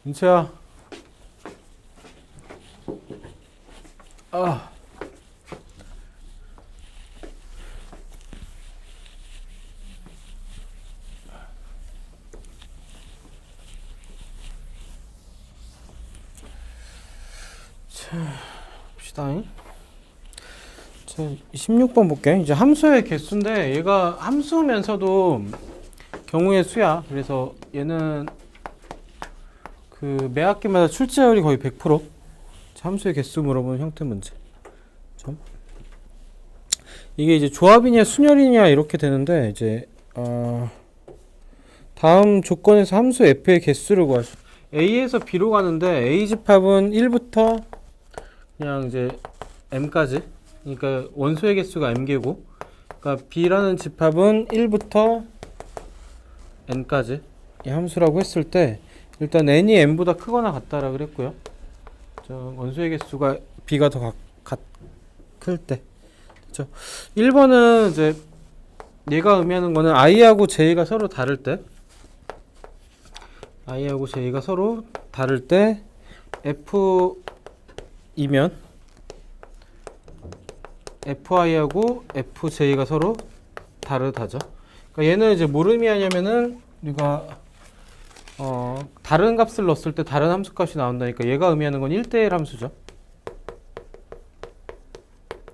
민채야. 아. 자, 봅시다. 자, 16번 볼게. 이제 함수의 개수인데 얘가 함수면서도 경우의 수야. 그래서 얘는 그 매 학기마다 출제율이 거의 100%. 함수의 개수 물어보는 형태 문제. 이게 이제 조합이냐 순열이냐 이렇게 되는데 이제 다음 조건에서 함수 f의 개수를 구하시. a에서 b로 가는데 a 집합은 1부터 그냥 이제 m까지. 그러니까 원소의 개수가 m개고, 그러니까 b라는 집합은 1부터 n까지 이 함수라고 했을 때 일단 n이 m보다 크거나 같다라 그랬고요. 원소의 개수가 b가 더 클 때. 그렇죠. 1번은 이제 얘가 의미하는 거는 i하고 j가 서로 다를 때, i하고 j가 서로 다를 때 f이면 fi하고 fj가 서로 다르다죠. 그러니까 얘는 이제 뭘 의미하냐면은 우리가 다른 값을 넣었을 때 다른 함수 값이 나온다니까 얘가 의미하는 건 1대1 함수죠.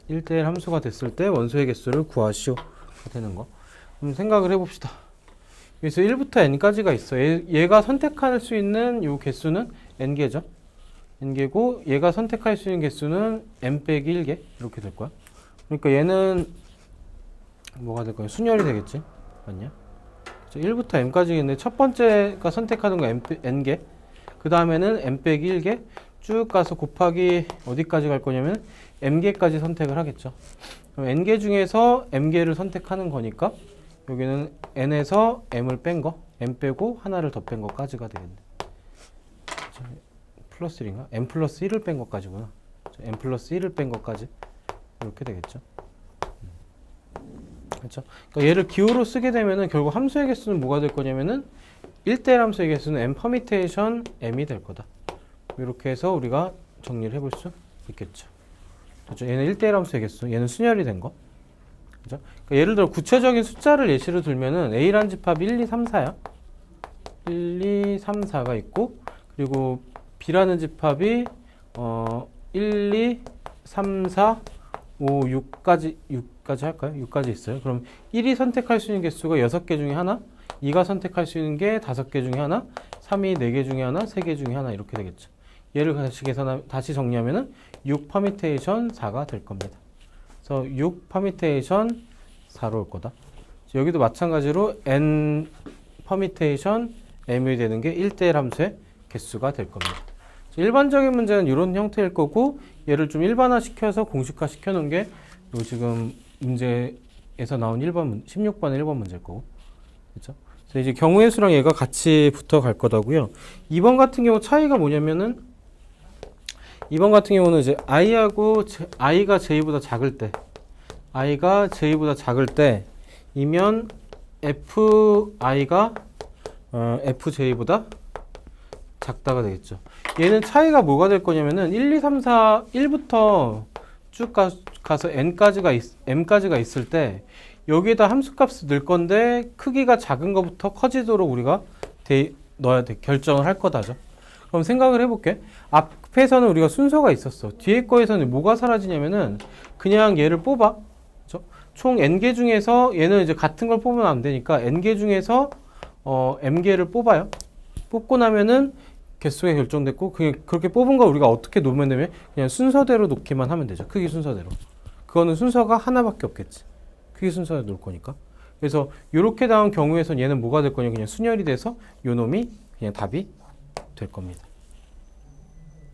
1대1 함수가 됐을 때 원소의 개수를 구하시오가 되는 거. 그럼 생각을 해봅시다. 그래서 1부터 n까지가 있어. 얘가 선택할 수 있는 요 개수는 n개죠. n개고 얘가 선택할 수 있는 개수는 n 빼기 1개 이렇게 될 거야. 그러니까 얘는 뭐가 될 거야? 순열이 되겠지. 맞냐? 1부터 m까지겠네. 첫 번째가 선택하는 거 n개, 그 다음에는 n 빼기 1개 쭉 가서 곱하기 어디까지 갈 거냐면 m개까지 선택을 하겠죠. 그럼 n개 중에서 m개를 선택하는 거니까 여기는 n에서 m을 뺀 거, m 빼고 하나를 더 뺀 거까지가 되겠네. 플러스 1인가? m 플러스 1을 뺀 것까지구나. m 플러스 1을 뺀 것까지 이렇게 되겠죠. 그렇죠? 그러니까 얘를 기호로 쓰게 되면은 결국 함수의 개수는 뭐가 될 거냐면은 1대1 함수의 개수는 m 퍼미테이션 m이 될 거다. 이렇게 해서 우리가 정리를 해볼 수 있겠죠. 그렇죠? 얘는 1대1 함수의 개수, 얘는 순열이 된 거. 그렇죠? 그러니까 예를 들어 구체적인 숫자를 예시로 들면은 A란 집합이 1, 2, 3, 4야. 1, 2, 3, 4가 있고, 그리고 B라는 집합이 1, 2, 3, 4, 5, 6까지 할까요? 6까지 있어요. 그럼 1이 선택할 수 있는 개수가 6개 중에 하나, 2가 선택할 수 있는 게 5개 중에 하나, 3이 4개 중에 하나, 3개 중에 하나 이렇게 되겠죠. 얘를 다시 정리하면은 6 퍼미테이션 4가 될 겁니다. 그래서 6 퍼미테이션 4로 올 거다. 여기도 마찬가지로 n 퍼미테이션 m이 되는 게 1대1 함수의 개수가 될 겁니다. 일반적인 문제는 이런 형태일 거고, 얘를 좀 일반화 시켜서 공식화 시켜 놓은 게 요 지금 문제에서 나온 16번 1번 문제일 거고. 그렇죠? 그래서 이제 경우의 수랑 얘가 같이 붙어 갈 거다고요. 2번 같은 경우 차이가 뭐냐면은 2번 같은 경우는 이제 i가 j보다 작을 때, i가 j보다 작을 때이면 fi가 fj보다 작다가 되겠죠. 얘는 차이가 뭐가 될 거냐면은 1, 2, 3, 4, 1부터 쭉 가서 m까지가 있을 때 여기에다 함수값을 넣을 건데 크기가 작은 것부터 커지도록 우리가 넣어야 돼. 결정을 할 거다죠. 그럼 생각을 해볼게. 앞에서는 우리가 순서가 있었어. 뒤에 거에서는 뭐가 사라지냐면은 그냥 얘를 뽑아. 그렇죠? 총 n개 중에서 얘는 이제 같은 걸 뽑으면 안 되니까 n개 중에서 m개를 뽑아요. 뽑고 나면은 개수가 결정됐고 그렇게 뽑은 거 우리가 어떻게 놓으면 되면 그냥 순서대로 놓기만 하면 되죠. 크기 순서대로. 그거는 순서가 하나밖에 없겠지. 크기 순서대로 놓을 거니까. 그래서 이렇게 나온 경우에선 얘는 뭐가 될 거냐, 그냥 순열이 돼서 요 놈이 그냥 답이 될 겁니다.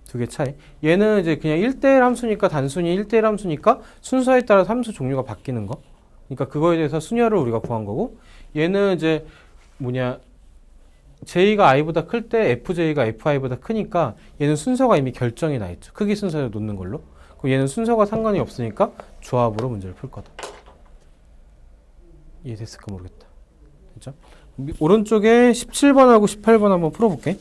두 개 차이. 얘는 이제 그냥 1대1 함수니까 단순히 1대1 함수니까 순서에 따라 함수 종류가 바뀌는 거. 그러니까 그거에 대해서 순열을 우리가 구한 거고, 얘는 이제 j가 i보다 클 때 fj가 fi보다 크니까 얘는 순서가 이미 결정이 나 있죠. 크기 순서대로 놓는 걸로. 그럼 얘는 순서가 상관이 없으니까 조합으로 문제를 풀 거다. 이해됐을까 모르겠다. 그렇죠? 오른쪽에 17번하고 18번 한번 풀어볼게.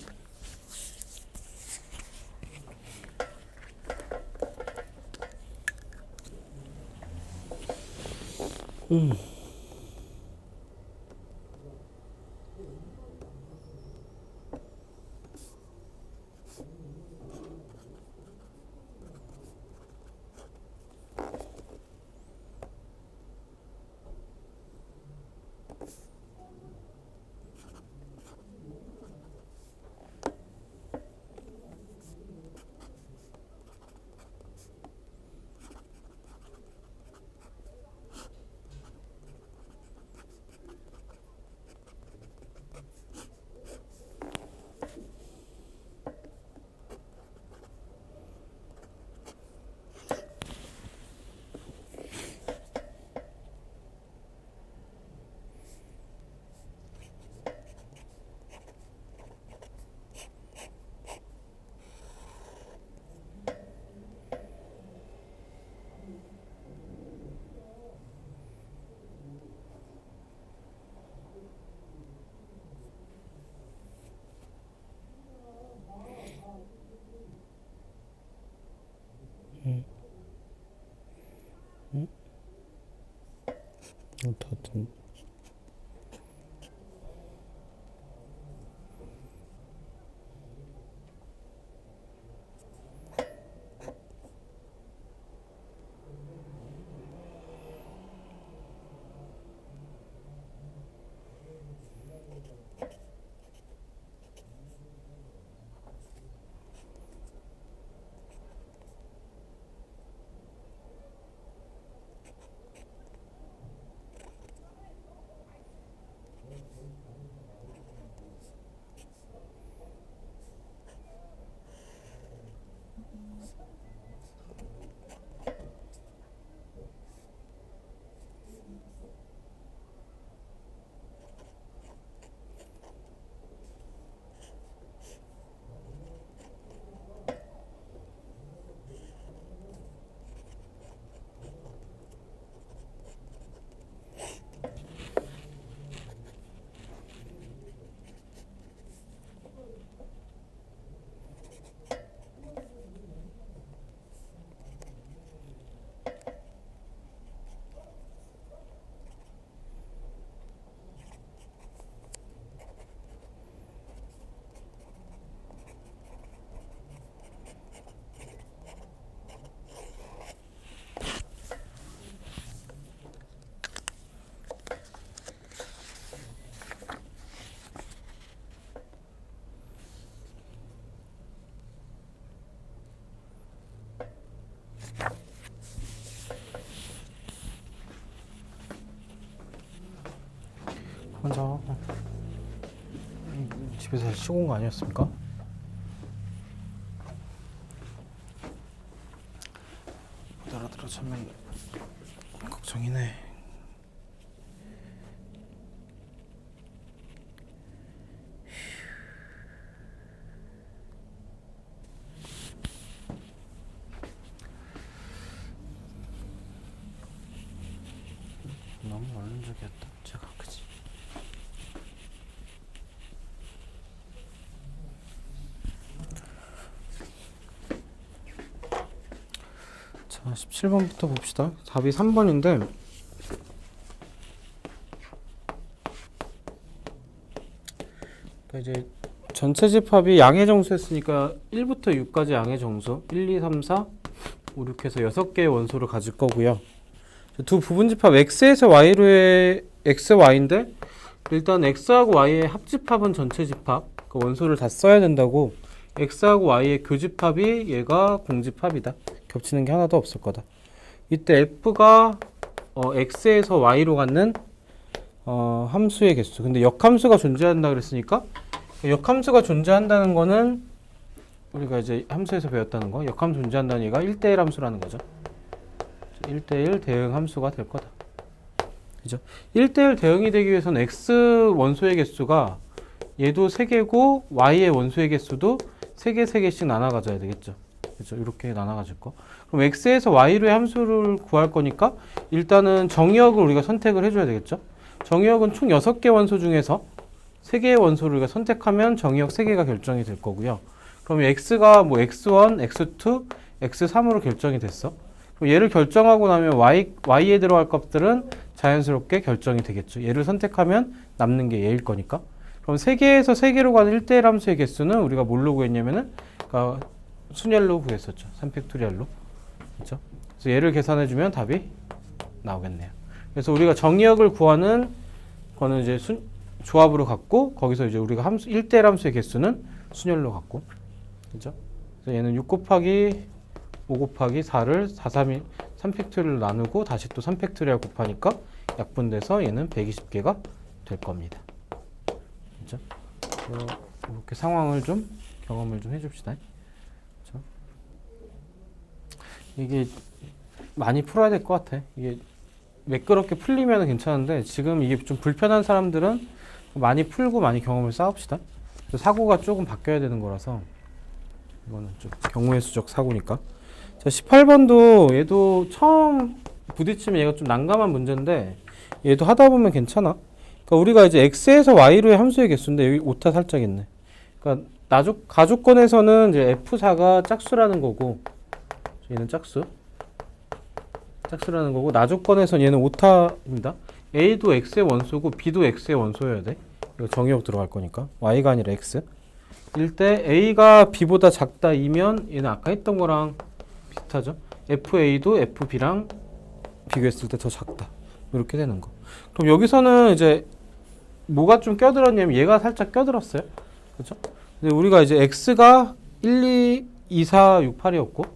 어떻든 먼저 집에서 쉬고 온 거 아니었습니까? 못 알아들어 참면 걱정이네. 너무 얼른 적이었다. 제가 그지. 자, 17번부터 봅시다. 답이 3번인데 이제 전체 집합이 양의 정수였으니까 1부터 6까지 양의 정수 1, 2, 3, 4, 5, 6 해서 6개의 원소를 가질 거고요. 두 부분 집합 x에서 y로의 x, y인데 일단 x하고 y의 합집합은 전체 집합, 그 원소를 다 써야 된다고. x하고 y의 교집합이 얘가 공집합이다. 겹치는 게 하나도 없을 거다. 이때 f가 x에서 y로 갖는 함수의 개수. 근데 역함수가 존재한다 그랬으니까 역함수가 존재한다는 거는 우리가 이제 함수에서 배웠다는 거, 역함수 존재한다는 얘가 1대1 함수라는 거죠. 1대1 대응 함수가 될 거다. 그죠? 1대1 대응이 되기 위해서는 x 원소의 개수가 얘도 3개고 y의 원소의 개수도 3개, 3개씩 나눠 가져야 되겠죠. 그죠? 이렇게 나눠 가질 거. 그럼 x에서 y로의 함수를 구할 거니까 일단은 정의역을 우리가 선택을 해줘야 되겠죠. 정의역은 총 6개 원소 중에서 3개의 원소를 우리가 선택하면 정의역 3개가 결정이 될 거고요. 그럼 x가 뭐 x1, x2, x3으로 결정이 됐어. 그럼 얘를 결정하고 나면 y에 들어갈 값들은 자연스럽게 결정이 되겠죠. 얘를 선택하면 남는 게 얘일 거니까. 그럼 3개에서 3개로 가는 1대1 함수의 개수는 우리가 뭘로 구했냐면은 그러니까 순열로 구했었죠. 3팩토리얼로. 그렇죠? 그래서 얘를 계산해주면 답이 나오겠네요. 그래서 우리가 정의역을 구하는 거는 이제 조합으로 갖고 거기서 이제 우리가 1대1 함수의 개수는 순열로 갖고. 그죠? 그래서 얘는 6 곱하기 5 곱하기 4를 3팩토리얼로 나누고 다시 또 3팩토리얼 곱하니까 약분돼서 얘는 120개가 될 겁니다. 그죠? 이렇게 상황을 좀 경험을 좀 해줍시다. 그죠? 이게 많이 풀어야 될 것 같아. 이게 매끄럽게 풀리면 괜찮은데 지금 이게 좀 불편한 사람들은 많이 풀고 많이 경험을 쌓읍시다. 사고가 조금 바뀌어야 되는 거라서 이거는 좀 경우의 수적 사고니까. 자, 18번도 얘도 처음 부딪히면 얘가 좀 난감한 문제인데 얘도 하다 보면 괜찮아. 그러니까 우리가 이제 x에서 y로의 함수의 개수인데 여기 오타 살짝 있네. 그러니까 가족권에서는 이제 f4가 짝수라는 거고 얘는 짝수라는 거고 나조건에서는 얘는 오타입니다. a도 x의 원소고 b도 x의 원소여야 돼. 이거 정의역 들어갈 거니까 y가 아니라 x. 일 때 a가 b보다 작다 이면 얘는 아까 했던 거랑 비슷하죠. fa도 fb랑 비교했을 때 더 작다. 이렇게 되는 거. 그럼 여기서는 이제 뭐가 좀 껴들었냐면 얘가 살짝 껴들었어요. 그렇죠? 근데 우리가 이제 x가 1, 2, 2, 4, 6, 8이었고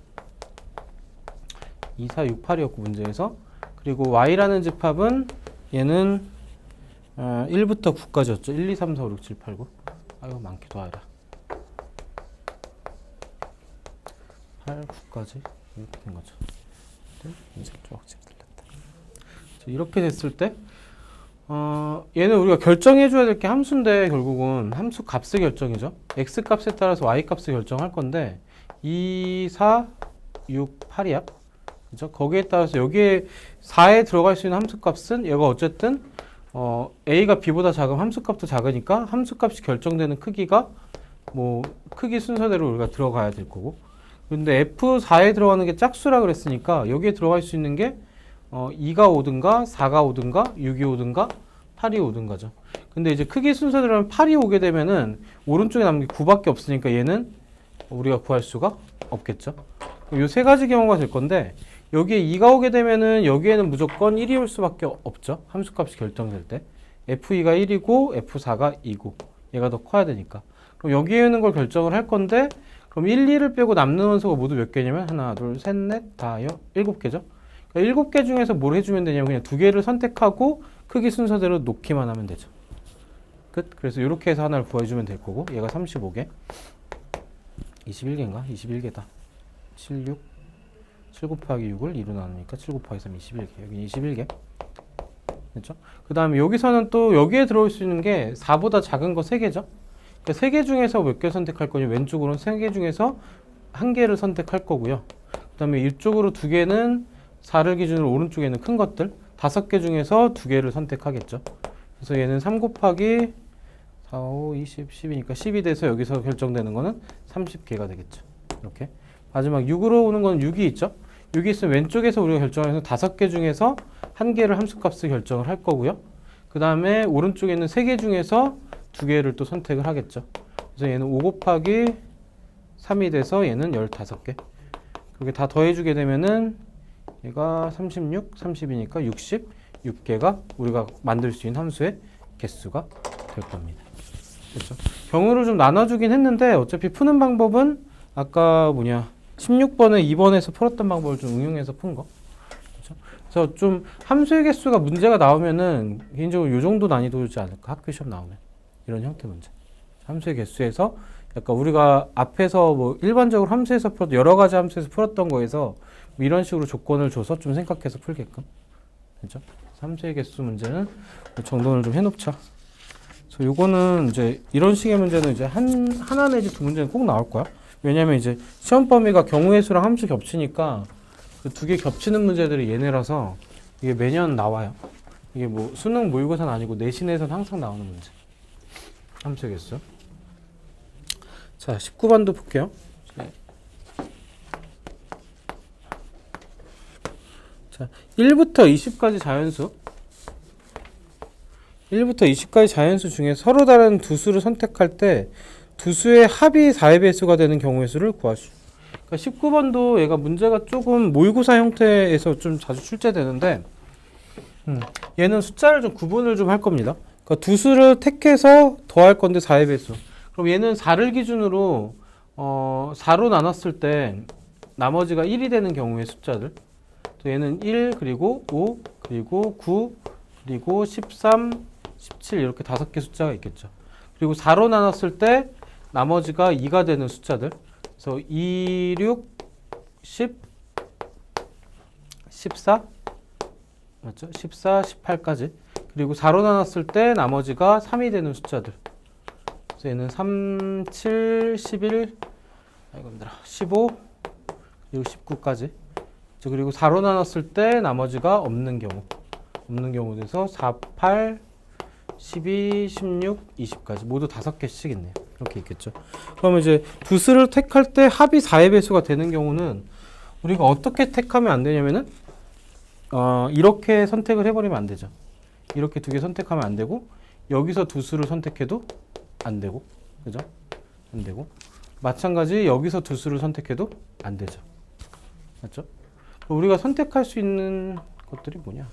2, 4, 6, 8이었고 문제에서 그리고 y라는 집합은 얘는 1부터 9까지였죠. 1, 2, 3, 4, 5, 6, 7, 8, 9. 아유 많기도 하다. 8, 9까지 이렇게 된 거죠. 인쇄 좀 확실히 들렸다. 이렇게 됐을 때 얘는 우리가 결정해 줘야 될 게 함수인데 결국은 함수 값의 결정이죠. x 값에 따라서 y 값을 결정할 건데 2, 4, 6, 8이야. 그죠? 거기에 따라서 여기에 4에 들어갈 수 있는 함수 값은 얘가 어쨌든 a가 b보다 작으면 함수 값도 작으니까 함수 값이 결정되는 크기가 뭐 크기 순서대로 우리가 들어가야 될 거고. 근데 F4에 들어가는 게 짝수라 그랬으니까 여기에 들어갈 수 있는 게 2가 오든가 4가 오든가 6이 오든가 8이 오든가죠. 근데 이제 크기 순서대로 하면 8이 오게 되면은 오른쪽에 남는 게 9밖에 없으니까 얘는 우리가 구할 수가 없겠죠. 이 세 가지 경우가 될 건데 여기에 2가 오게 되면은 여기에는 무조건 1이 올 수밖에 없죠. 함수값이 결정될 때. F2가 1이고 F4가 2고 얘가 더 커야 되니까. 그럼 여기에 있는 걸 결정을 할 건데 그럼 1, 2를 빼고 남는 원소가 모두 몇 개냐면 하나, 둘, 셋, 넷, 다, 7개죠. 그러니까 7개 중에서 뭘 해주면 되냐면 그냥 2개를 선택하고 크기 순서대로 놓기만 하면 되죠. 끝. 그래서 이렇게 해서 하나를 구해주면 될 거고 얘가 35개 21개인가? 21개다. 7, 6 7 곱하기 6을 2로 나누니까 7 곱하기 3 21개. 여기 21개. 그렇죠? 그 다음에 여기서는 또 여기에 들어올 수 있는 게 4보다 작은 거 3개죠. 그러니까 3개 중에서 몇 개 선택할 거냐? 왼쪽으로는 3개 중에서 1개를 선택할 거고요. 그 다음에 이쪽으로 2개는 4를 기준으로 오른쪽에 있는 큰 것들 5개 중에서 2개를 선택하겠죠. 그래서 얘는 3 곱하기 4, 5, 20, 10이니까 10이 돼서 여기서 결정되는 거는 30개가 되겠죠. 이렇게. 마지막 6으로 오는 건 6이 있죠. 6이 있으면 왼쪽에서 우리가 결정해서 5개 중에서 1개를 함수값을 결정을 할 거고요. 그 다음에 오른쪽에 있는 3개 중에서 2개를 또 선택을 하겠죠. 그래서 얘는 5 곱하기 3이 돼서 얘는 15개. 그렇게 다 더해주게 되면은 얘가 36, 30이니까 66개가 우리가 만들 수 있는 함수의 개수가 될 겁니다. 그렇죠? 경우를 좀 나눠주긴 했는데 어차피 푸는 방법은 아까 16번에 2번에서 풀었던 방법을 좀 응용해서 푼 거. 그렇죠? 그래서 좀 함수의 개수가 문제가 나오면은 개인적으로 이 정도 난이도지 않을까? 학교 시험 나오면. 이런 형태 문제. 함수의 개수에서 약간 우리가 앞에서 뭐 일반적으로 함수에서 풀었던 여러 가지 함수에서 풀었던 거에서 뭐 이런 식으로 조건을 줘서 좀 생각해서 풀게끔. 그렇죠? 함수의 개수 문제는 정돈을 좀 해놓자. 그래서 요거는 이제 이런 식의 문제는 이제 하나 내지 두 문제는 꼭 나올 거야. 왜냐면 이제 시험 범위가 경우의 수랑 함수 겹치니까 그 2개 겹치는 문제들이 얘네라서 이게 매년 나와요. 이게 뭐 수능 모의고사는 아니고 내신에서는 항상 나오는 문제. 함수의 개수. 자, 19번도 볼게요. 자, 1부터 20까지 자연수. 1부터 20까지 자연수 중에 서로 다른 두 수를 선택할 때 두 수의 합이 4의 배수가 되는 경우의 수를 구하시오. 그러니까 19번도 얘가 문제가 조금 모의고사 형태에서 좀 자주 출제되는데 얘는 숫자를 좀 구분을 좀 할 겁니다. 그러니까 두 수를 택해서 더할 건데 4의 배수. 그럼 얘는 4를 기준으로 4로 나눴을 때 나머지가 1이 되는 경우의 숫자들. 또 얘는 1 그리고 5 그리고 9 그리고 13, 17 이렇게 5개 숫자가 있겠죠. 그리고 4로 나눴을 때 나머지가 2가 되는 숫자들. 그래서 2, 6, 10, 14 맞죠? 14, 18까지. 그리고 4로 나눴을 때 나머지가 3이 되는 숫자들. 그래서 얘는 3, 7, 11, 아이고 힘들어. 15, 그리고 19까지. 그리고 4로 나눴을 때 나머지가 없는 경우 돼서 4, 8, 12, 16, 20까지 모두 5개씩 있네요. 이렇게 있겠죠. 그러면 이제 두 수를 택할 때 합이 4의 배수가 되는 경우는 우리가 어떻게 택하면 안 되냐면은 이렇게 선택을 해버리면 안 되죠. 이렇게 두 개 선택하면 안 되고 여기서 두 수를 선택해도 안 되고, 그죠? 안 되고 마찬가지 여기서 두 수를 선택해도 안 되죠. 맞죠? 우리가 선택할 수 있는 것들이 뭐냐?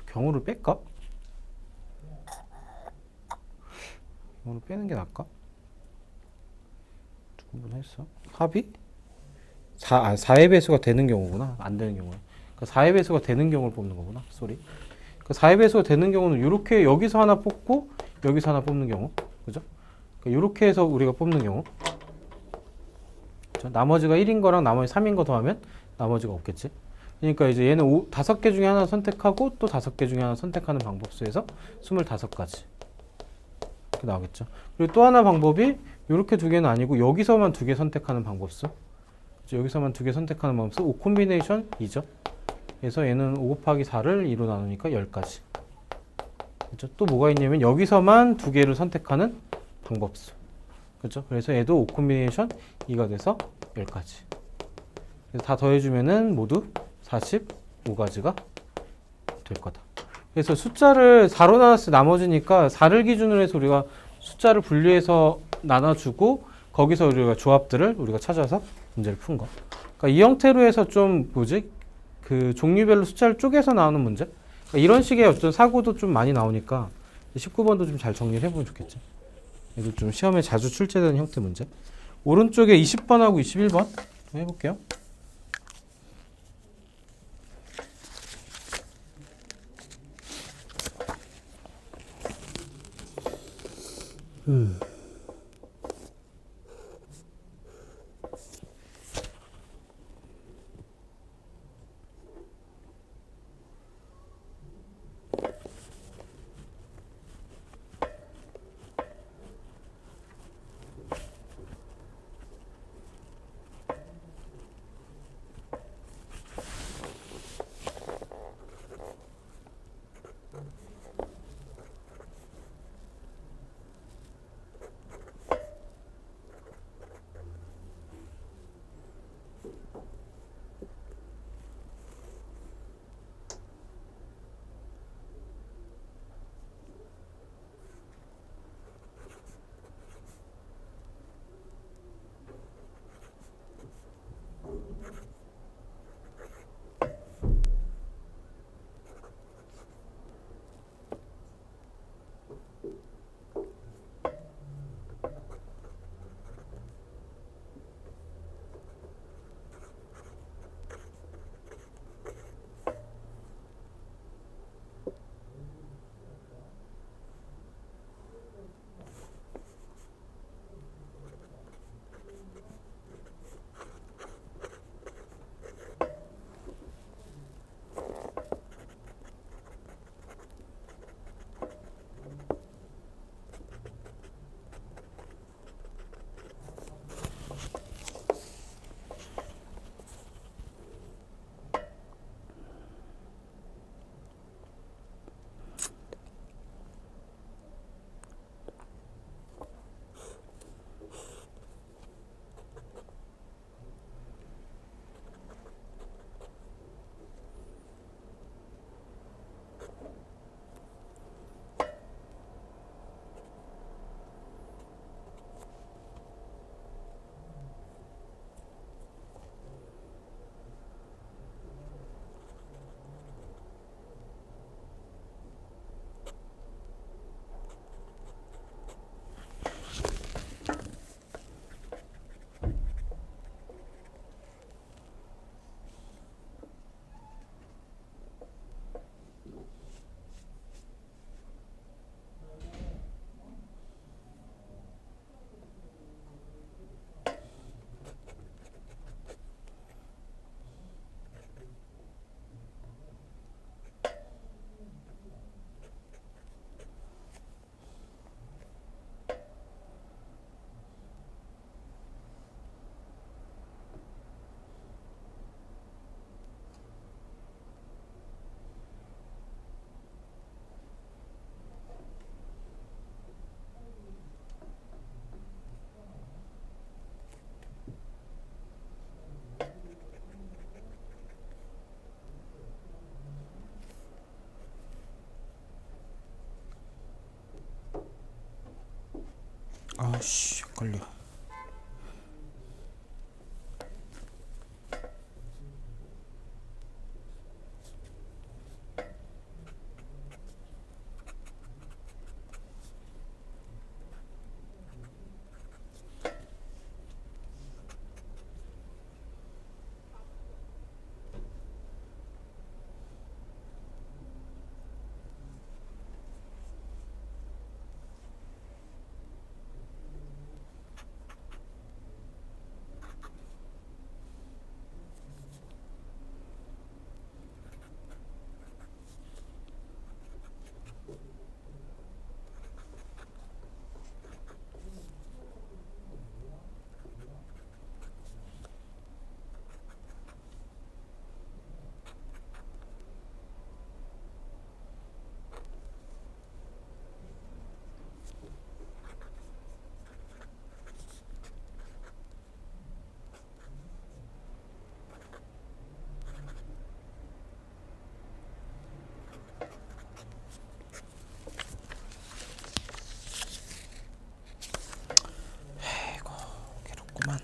경우를 뺄까? 경우를 빼는 게 나을까? 두 번 했어. 합이 4의 배수가 되는 경우구나. 안 되는 경우. 그러니까 4의 배수가 되는 경우를 뽑는 거구나. 쏘리. 그러니까 4의 배수가 되는 경우는 이렇게 여기서 하나 뽑고 여기서 하나 뽑는 경우. 그죠? 그러니까 이렇게 해서 우리가 뽑는 경우. 그죠? 나머지가 1인 거랑 나머지 3인 거 더하면 나머지가 없겠지. 그러니까 이제 얘는 5개 중에 하나 선택하고 또 5개 중에 하나 선택하는 방법수에서 25가지 이렇게 나오겠죠. 그리고 또 하나 방법이 이렇게 두 개는 아니고 여기서만 두 개 선택하는 방법수. 그렇죠? 여기서만 두 개 선택하는 방법수 5 콤비네이션 2죠. 그래서 얘는 5 곱하기 4를 2로 나누니까 10가지. 그렇죠? 또 뭐가 있냐면 여기서만 두 개를 선택하는 방법수. 그렇죠? 그래서 얘도 5 콤비네이션 2가 돼서 10가지. 그래서 다 더해주면은 모두 45가지가 될 거다. 그래서 숫자를 4로 나눴을 때 나머지니까 4를 기준으로 해서 우리가 숫자를 분리해서 나눠주고 거기서 우리가 조합들을 우리가 찾아서 문제를 푼 거. 그러니까 이 형태로 해서 좀 그 종류별로 숫자를 쪼개서 나오는 문제. 그러니까 이런 식의 어떤 사고도 좀 많이 나오니까 19번도 좀 잘 정리를 해보면 좋겠죠. 이거 좀 시험에 자주 출제되는 형태 문제. 오른쪽에 20번하고 21번 해볼게요. 씨, 걸려. 괴롭구만.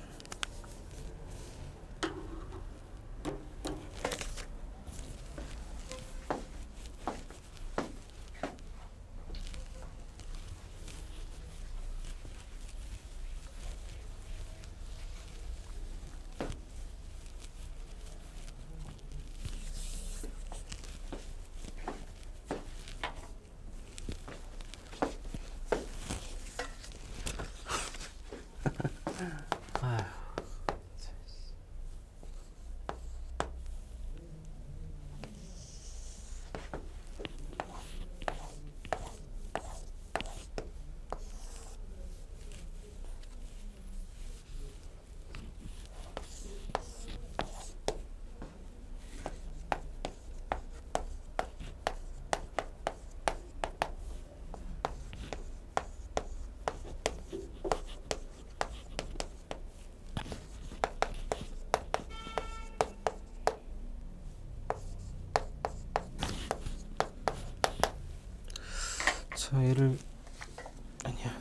자, 얘를 아니야.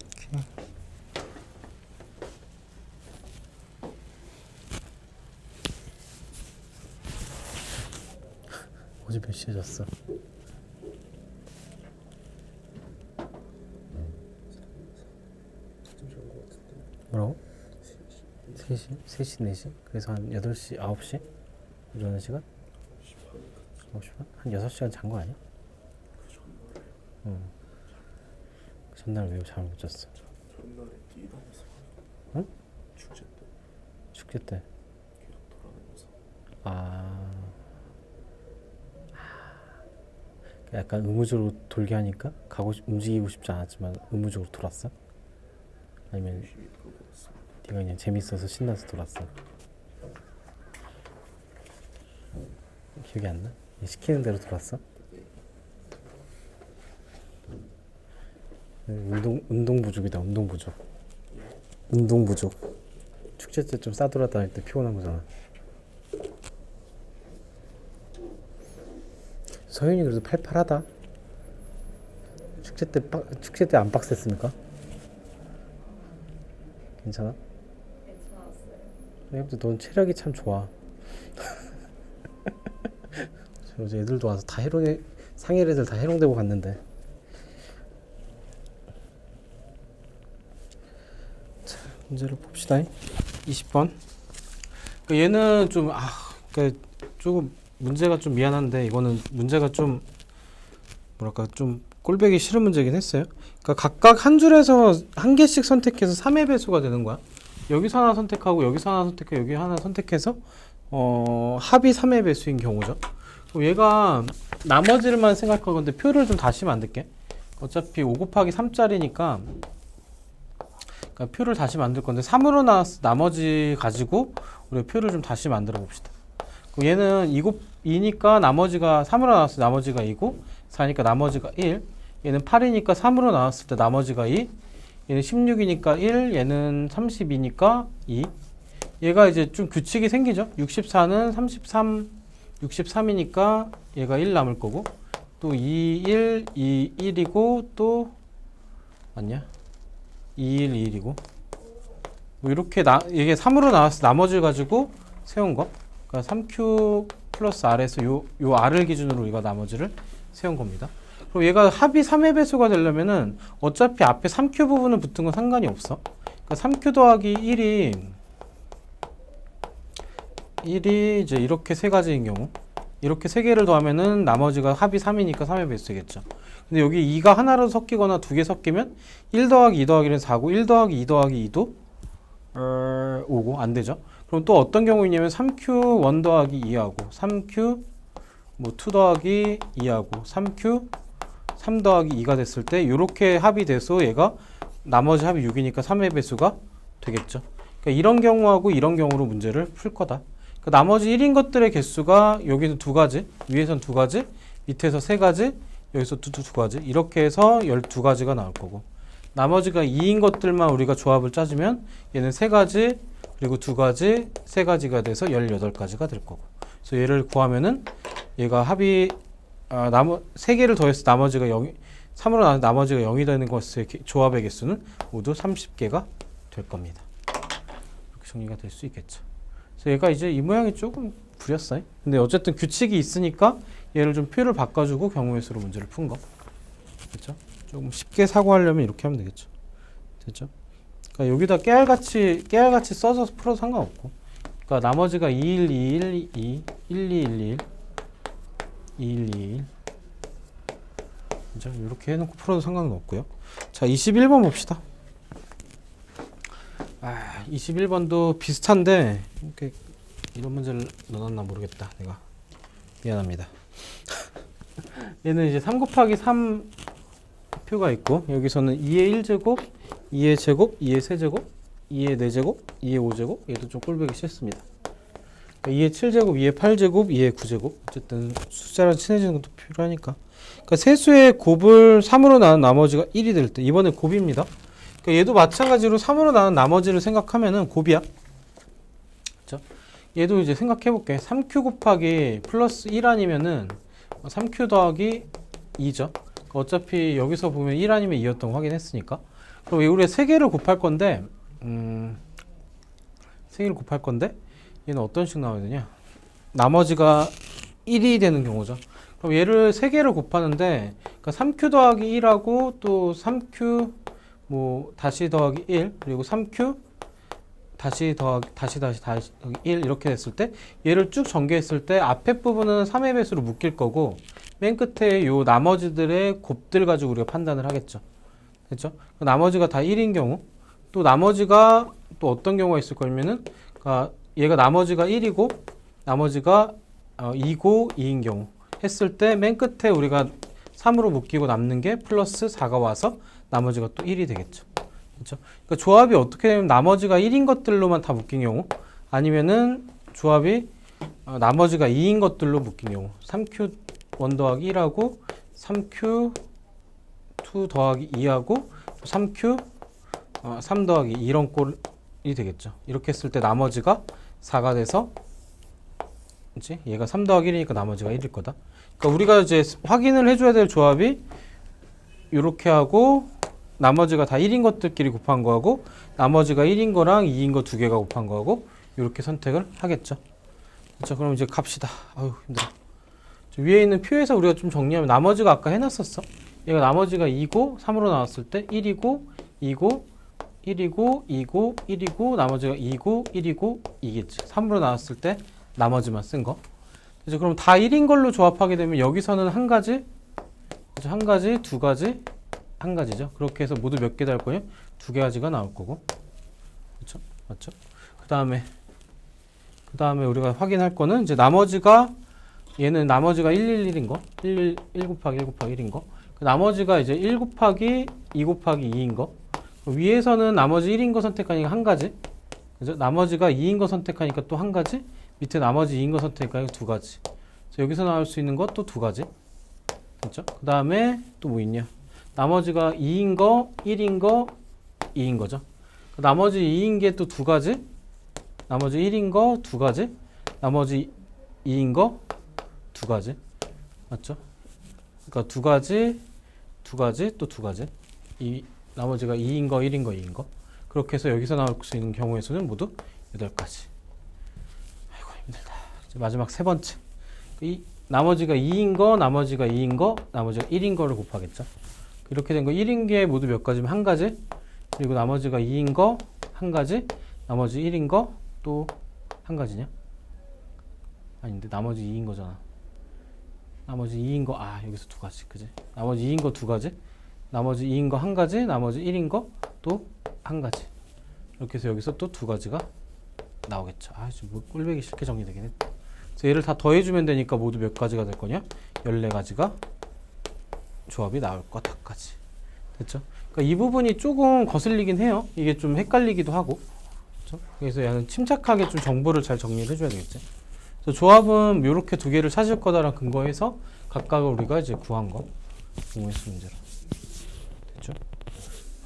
오케이. 어제 몇 시에 잤어? 뭐라고? 3시? 3시, 4시? 그래서 한 8시, 9시? 일어나는 시간? 9시 반? 한 6시간 잔 거 아니야? 응. 그 전날 왜 잠을 못 잤어? 전날에 뛰다녔어. 응? 축제 때 축제 때. 계속 돌아다녀서. 약간 의무적으로 돌게 하니까 움직이고 싶지 않았지만 의무적으로 돌았어? 아니면 열심히 돌고 왔습니다. 네가 그냥 재밌어서 신나서 돌았어? 기억이 안 나? 시키는 대로 돌았어? 운동 부족이다. 운동 부족. 운동 부족. 축제 때 좀 싸돌아다닐 때 피곤한 거잖아. 서윤이 그래도 팔팔하다. 축제 때 안 빡셌습니까? 괜찮아? 괜찮았어요. 넌 체력이 참 좋아. 어제 애들도 와서 다 상일 애들 다 해롱되고 갔는데. 자, 문제를 봅시다. 20번. 얘는 좀 조금 문제가 좀 미안한데, 이거는 문제가 좀 뭐랄까 좀 꼴보기 싫은 문제긴 했어요. 그러니까 각각 한 줄에서 한 개씩 선택해서 3의 배수가 되는 거야. 여기서 하나 선택하고 여기서 하나 선택하고 여기 하나 선택해서 합이 3의 배수인 경우죠. 얘가 나머지를만 생각할 건데 표를 좀 다시 만들게. 어차피 5 곱하기 3짜리니까 그러니까 표를 다시 만들 건데 3으로 나왔을 나머지 가지고 우리 표를 좀 다시 만들어 봅시다. 얘는 2니까 나머지가 3으로 나왔을 때 나머지가 2고 4니까 나머지가 1. 얘는 8이니까 3으로 나왔을 때 나머지가 2. 얘는 16이니까 1. 얘는 32니까 2. 얘가 이제 좀 규칙이 생기죠. 64는 33, 63이니까 얘가 1 남을 거고, 또 2, 1, 2, 1이고 또 맞냐? 2, 1, 2, 1이고 뭐 이렇게 이게 3으로 나와서 나머지를 가지고 세운 거. 그러니까 3Q 플러스 R에서 요 R을 기준으로 우리가 나머지를 세운 겁니다. 그럼 얘가 합이 3의 배수가 되려면은 어차피 앞에 3Q 부분은 붙은 건 상관이 없어. 그러니까 3Q 더하기 1이 이제 이렇게 세 가지인 경우 이렇게 세 개를 더하면은 나머지가 합이 3이니까 3의 배수겠죠. 근데 여기 2가 하나로 섞이거나 두 개 섞이면 1 더하기 2 더하기는 4고 1 더하기 2 더하기 2도 5고 안 되죠. 그럼 또 어떤 경우 있냐면 3Q 1 더하기 2하고 3Q 뭐 2 더하기 2하고 3Q 3 더하기 2가 됐을 때 이렇게 합이 돼서 얘가 나머지 합이 6이니까 3의 배수가 되겠죠. 그러니까 이런 경우하고 이런 경우로 문제를 풀 거다. 그러니까 나머지 1인 것들의 개수가 여기는 두 가지, 위에선 두 가지, 밑에서 세 가지, 여기서 두 가지 이렇게 해서 12가지가 나올 거고 나머지가 2인 것들만 우리가 조합을 짜주면 얘는 세 가지 그리고 두 가지, 세 가지가 돼서 18가지가 될 거고 그래서 얘를 구하면은 얘가 합이 세 개를 더해서 나머지가 0, 3으로 나눈 나머지가 0이 되는 것의 조합의 개수는 모두 30개가 될 겁니다. 이렇게 정리가 될 수 있겠죠. 그래서 얘가 이제 이 모양이 조금 구렸어요. 근데 어쨌든 규칙이 있으니까 얘를 좀 표를 바꿔주고 경우의 수로 문제를 푼 거. 그렇죠? 조금 쉽게 사고하려면 이렇게 하면 되겠죠. 됐죠? 그러니까 여기다 깨알같이 써서 풀어도 상관없고. 그러니까 나머지가 2, 1, 2, 1, 2, 1, 2, 1, 1, 2, 1, 2, 1. 그죠? 이렇게 해놓고 풀어도 상관은 없고요. 자, 21번 봅시다. 21번도 비슷한데 이렇게 이런 문제를 넣어놨나 모르겠다. 내가 미안합니다. 얘는 이제 3 곱하기 3 표가 있고 여기서는 2의 1제곱, 2의 제곱, 2의 세제곱, 2의 4제곱, 2의 5제곱 얘도 좀 꼴보기 싫습니다. 2의 7제곱, 2의 8제곱, 2의 9제곱 어쨌든 숫자랑 친해지는 것도 필요하니까 그러니까 세수의 곱을 3으로 나눈 나머지가 1이 될 때 이번에 곱입니다. 그러니까 얘도 마찬가지로 3으로 나눈 나머지를 생각하면은 곱이야. 그렇죠? 얘도 이제 생각해 볼게. 3Q 곱하기 플러스 1 아니면은 3Q 더하기 2죠. 어차피 여기서 보면 1 아니면 2였던 거 확인했으니까. 그럼 우리가 3개를 곱할 건데 3개를 곱할 건데 얘는 어떤 식으로 나와야 되냐? 나머지가 1이 되는 경우죠. 그럼 얘를 3개를 곱하는데 그러니까 3Q 더하기 1하고 또 3Q 뭐 다시 더하기 1 그리고 3Q 다시 1 이렇게 됐을 때 얘를 쭉 전개했을 때 앞에 부분은 3의 배수로 묶일 거고 맨 끝에 요 나머지들의 곱들 가지고 우리가 판단을 하겠죠. 됐죠? 나머지가 다 1인 경우 또 나머지가 또 어떤 경우가 있을 거냐면은 그러니까 얘가 나머지가 1이고 나머지가 2고 2인 경우 했을 때 맨 끝에 우리가 3으로 묶이고 남는 게 플러스 4가 와서 나머지가 또 1이 되겠죠. 그렇죠? 그러니까 조합이 어떻게 되면 나머지가 1인 것들로만 다 묶인 경우 아니면은 조합이 나머지가 2인 것들로 묶인 경우 3Q 1 더하기 1하고 3Q 2 더하기 2하고 3Q 3 더하기 2 이런 꼴이 되겠죠. 이렇게 했을 때 나머지가 4가 돼서 그치? 얘가 3 더하기 1이니까 나머지가 1일 거다. 그러니까 우리가 이제 확인을 해줘야 될 조합이 이렇게 하고 나머지가 다 1인 것들끼리 곱한 거하고 나머지가 1인 거랑 2인 거 두 개가 곱한 거하고 이렇게 선택을 하겠죠. 그렇죠? 그럼 이제 갑시다. 아유 힘들어. 위에 있는 표에서 우리가 좀 정리하면 나머지가 아까 해놨었어. 얘가 나머지가 2고 3으로 나왔을 때 1이고 2고 1이고 2고 1이고 나머지가 2고 1이고 2겠지. 3으로 나왔을 때 나머지만 쓴 거. 그렇죠? 그럼 다 1인 걸로 조합하게 되면 여기서는 한 가지, 그렇죠? 한 가지, 두 가지, 한 가지죠. 그렇게 해서 모두 몇 개 될 거예요? 2가지가 나올 거고. 그렇죠? 맞죠? 그 다음에 우리가 확인할 거는 이제 나머지가 얘는 나머지가 111인 거. 1 곱하기 1 곱하기 1인 거. 그 나머지가 이제 1 곱하기 2 곱하기 2인 거. 위에서는 나머지 1인 거 선택하니까 한 가지. 그죠? 나머지가 2인 거 선택하니까 또 한 가지. 밑에 나머지 2인 거 선택하니까 두 가지. 그래서 여기서 나올 수 있는 것 또 두 가지. 그렇죠? 그 다음에 또 뭐 있냐? 나머지가 2인 거, 1인 거, 2인 거죠. 나머지 2인 게 또 두 가지. 나머지 1인 거 두 가지. 나머지 2인 거 두 가지. 맞죠? 그러니까 두 가지, 또 두 가지. 이 나머지가 2인 거, 1인 거, 2인 거. 그렇게 해서 여기서 나올 수 있는 경우의 수는 모두 8가지. 아이고 힘들다. 이제 마지막 세 번째. 이 나머지가 2인 거, 나머지가 2인 거, 나머지가 1인 거를 곱하겠죠. 이렇게 된 거 1인 게 모두 몇 가지면 한 가지. 그리고 나머지가 2인 거 한 가지. 나머지 1인 거 또 한 가지냐? 아닌데 나머지 2인 거잖아. 나머지 2인 거 여기서 두 가지. 그지? 나머지 2인 거 두 가지. 나머지 2인 거 한 가지. 나머지 1인 거 또 한 가지. 이렇게 해서 여기서 또 두 가지가 나오겠죠. 지금 뭐 꼴배기 쉽게 정리되긴 했다. 그래서 얘를 다 더해주면 되니까 모두 몇 가지가 될 거냐? 14가지가 조합이 나올 거다까지. 됐죠? 그러니까 이 부분이 조금 거슬리긴 해요. 이게 좀 헷갈리기도 하고. 그렇죠? 그래서 얘는 침착하게 좀 정보를 잘 정리를 해줘야 되겠지. 그래서 조합은 이렇게 두 개를 찾을 거다라는 근거에서 각각을 우리가 이제 구한 거. 공무수 문제로. 됐죠?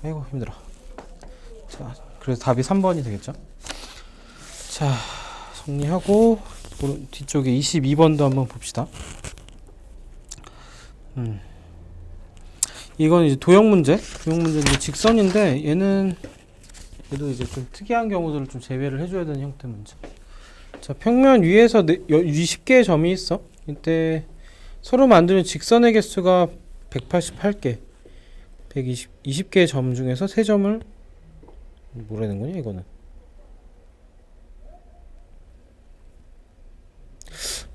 아이고 힘들어. 자, 그래서 답이 3번이 되겠죠? 자, 정리하고 뒤쪽에 22번도 한번 봅시다. 이건 이제 도형 문제인데 직선인데 얘도 이제 좀 특이한 경우들을 좀 제외를 해줘야 되는 형태 문제. 자, 평면 위에서 20개의 점이 있어. 이때 서로 만드는 직선의 개수가 188개, 20개의 점 중에서 3점을 뭐라는 거냐 이거는.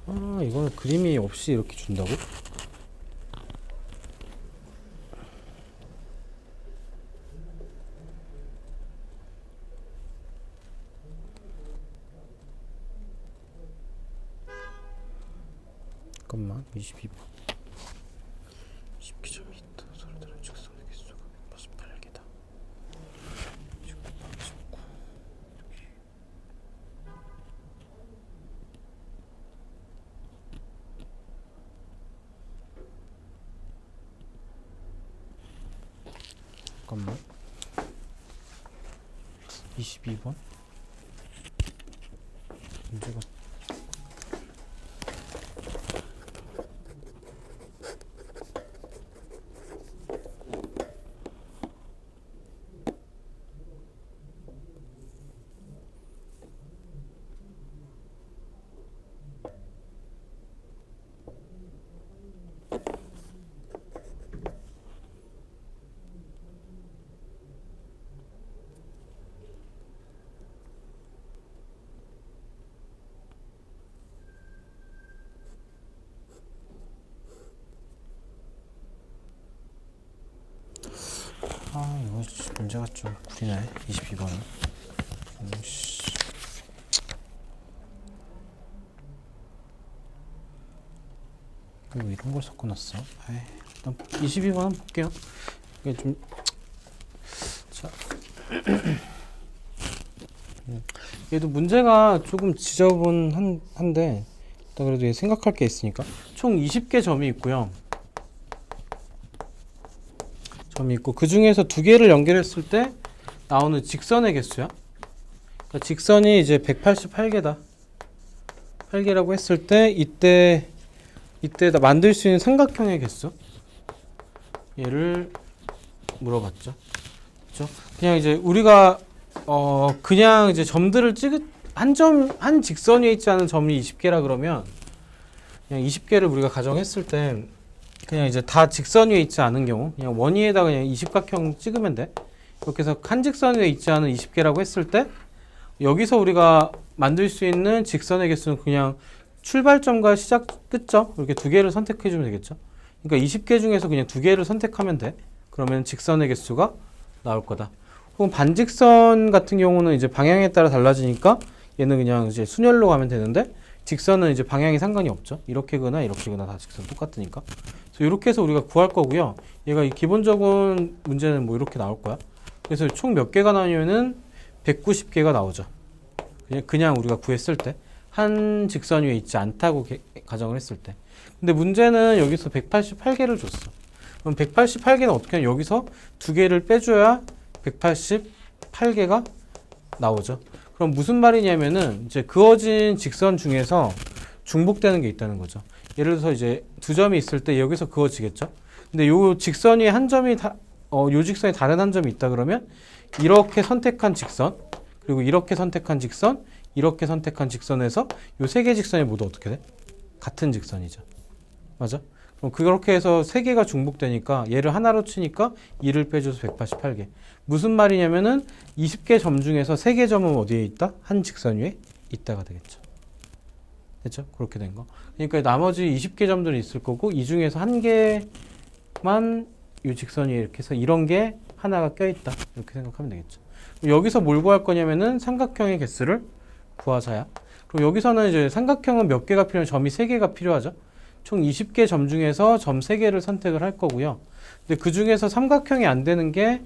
이거는 그림이 없이 이렇게 준다고? 잠깐만, 22번. 20개 점이 있다. 서로 다른 직선의 개수가 188개다. 19. 잠깐만. 22번. 문제가 이거 문제가 좀 구리네. 22번은. 왜 이런 걸 섞어놨어? 일단 22번 한번 볼게요. 이게 좀 자, 얘도 문제가 조금 지저분한데 일단 그래도 얘 생각할 게 있으니까 총 20개 점이 있고요. 점이 있고 그 중에서 두 개를 연결했을 때 나오는 직선의 개수야. 그러니까 직선이 이제 188개다. 8개라고 했을 때 이때 만들 수 있는 삼각형의 개수 얘를 물어봤죠. 그렇죠? 그냥 이제 우리가 그냥 이제 점들을 한 직선 위에 있지 않은 점이 20개라 그러면 그냥 20개를 우리가 가정했을 때 그냥 이제 다 직선 위에 있지 않은 경우 그냥 원위에다 그냥 20각형 찍으면 돼. 이렇게 해서 한 직선 위에 있지 않은 20개라고 했을 때 여기서 우리가 만들 수 있는 직선의 개수는 그냥 출발점과 시작 끝점 이렇게 두 개를 선택해 주면 되겠죠. 그러니까 20개 중에서 그냥 두 개를 선택하면 돼. 그러면 직선의 개수가 나올 거다. 혹은 반직선 같은 경우는 이제 방향에 따라 달라지니까 얘는 그냥 이제 순열로 가면 되는데 직선은 이제 방향이 상관이 없죠. 이렇게거나 이렇게거나 다 직선 똑같으니까. 그래서 이렇게 해서 우리가 구할 거고요. 얘가 이 기본적인 문제는 뭐 이렇게 나올 거야. 그래서 총 몇 개가 나오냐면은 190개가 나오죠. 그냥 우리가 구했을 때 한 직선 위에 있지 않다고 가정을 했을 때. 근데 문제는 여기서 188개를 줬어. 그럼 188개는 어떻게 하냐? 여기서 두 개를 빼줘야 188개가 나오죠. 그럼 무슨 말이냐면은 이제 그어진 직선 중에서 중복되는 게 있다는 거죠. 예를 들어서 이제 두 점이 있을 때 여기서 그어지겠죠. 근데 요 직선 위에 한 점이 요 직선에 다른 한 점이 있다 그러면 이렇게 선택한 직선, 그리고 이렇게 선택한 직선, 이렇게 선택한 직선에서 요 세 개 직선이 모두 어떻게 돼? 같은 직선이죠. 맞아? 그럼 그렇게 해서 세 개가 중복되니까 얘를 하나로 치니까 2를 빼줘서 188개. 무슨 말이냐면은 20개 점 중에서 3개 점은 어디에 있다? 한 직선 위에 있다가 되겠죠. 됐죠? 그렇게 된 거. 그러니까 나머지 20개 점들이 있을 거고 이 중에서 한 개만 이 직선 위에 이렇게 해서 이런 게 하나가 껴있다. 이렇게 생각하면 되겠죠. 여기서 뭘 구할 거냐면은 삼각형의 개수를 구하자야. 그리고 여기서는 이제 삼각형은 몇 개가 필요하면 점이 3개가 필요하죠. 총 20개 점 중에서 점 3개를 선택을 할 거고요. 근데 그 중에서 삼각형이 안 되는 게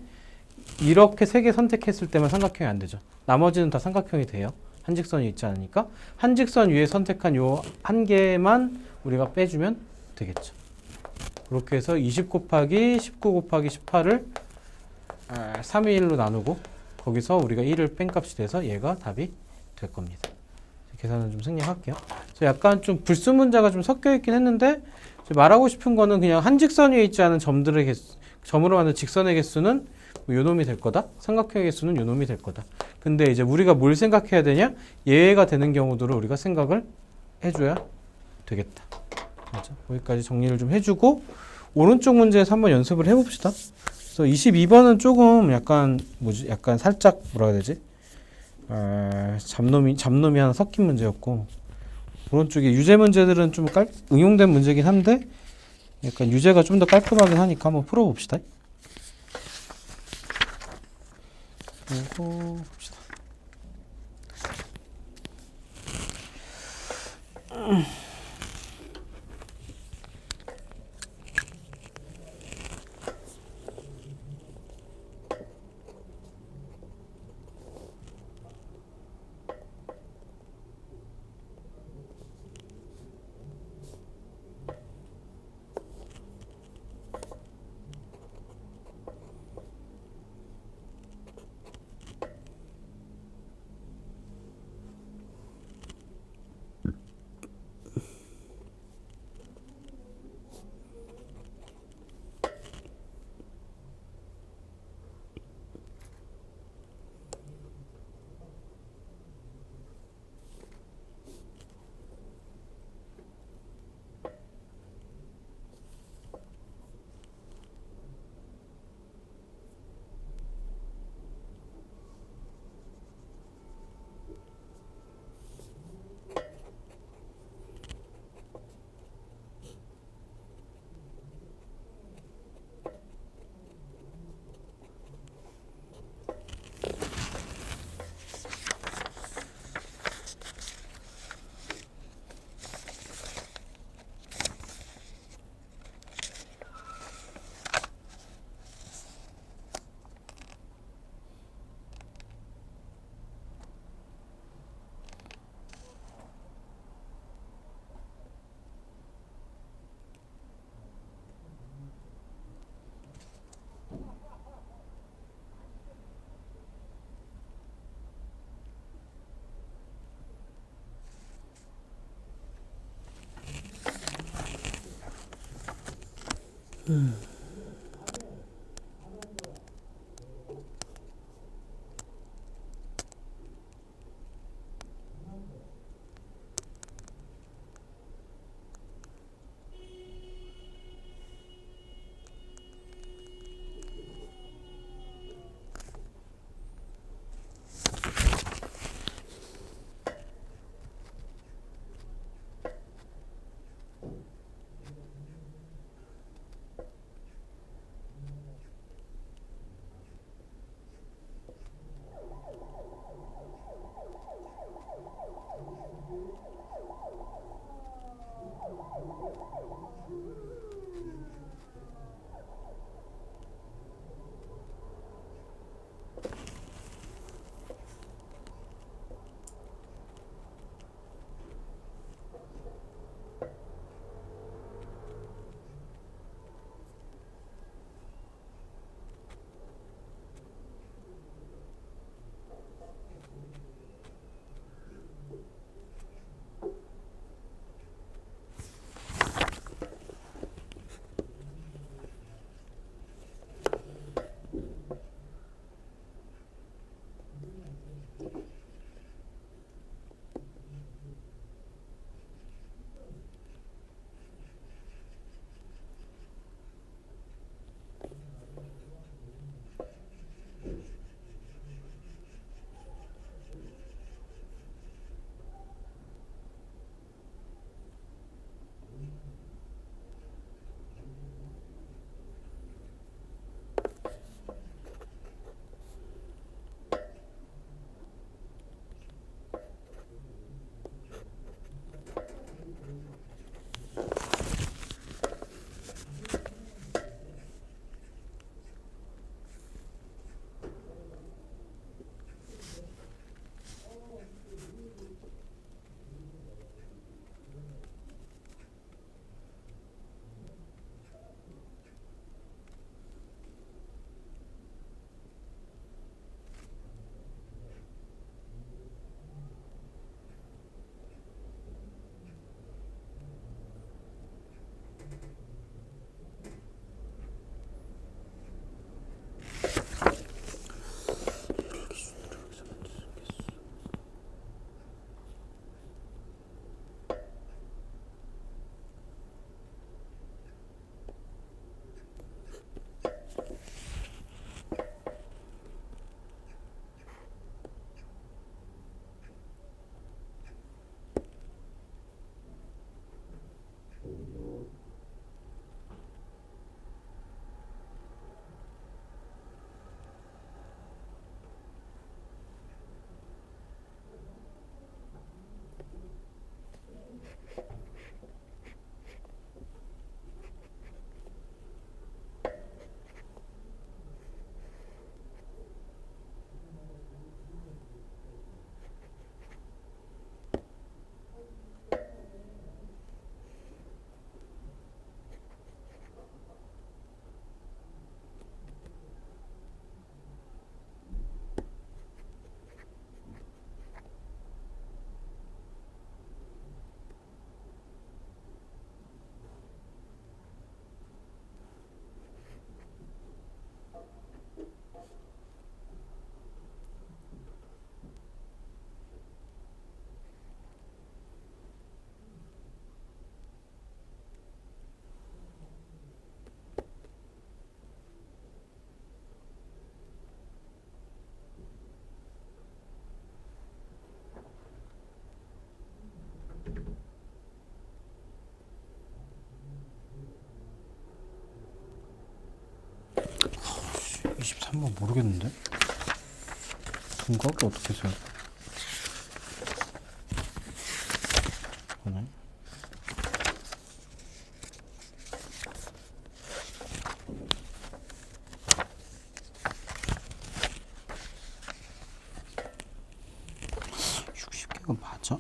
이렇게 3개 선택했을 때만 삼각형이 안 되죠. 나머지는 다 삼각형이 돼요. 한 직선이 있지 않으니까. 한 직선 위에 선택한 요 한 개만 우리가 빼주면 되겠죠. 그렇게 해서 20 곱하기 19 곱하기 18을 3의 1로 나누고 거기서 우리가 1을 뺀 값이 돼서 얘가 답이 될 겁니다. 계산을 좀 생략할게요. 약간 좀 불순문자가 좀 섞여 있긴 했는데 말하고 싶은 거는 그냥 한 직선 위에 있지 않은 점들의 개수, 점으로 만든 직선의 개수는 요 놈이 될 거다. 삼각형의 개수는 요 놈이 될 거다. 근데 이제 우리가 뭘 생각해야 되냐? 얘가 되는 경우들을 우리가 생각을 해줘야 되겠다. 맞죠? 거기까지 정리를 좀 해주고 오른쪽 문제에서 한번 연습을 해봅시다. 그래서 22번은 조금 약간 약간 살짝 뭐라 해야 되지? 잡놈이 하나 섞인 문제였고 오른쪽에 유제 문제들은 좀 응용된 문제긴 한데 약간 유제가 좀 더 깔끔하긴 하니까 한번 풀어봅시다. 그리고 봅시다. 3번 모르겠는데? 분각이 어떻게 써요? 이거네. (60개가) 맞아?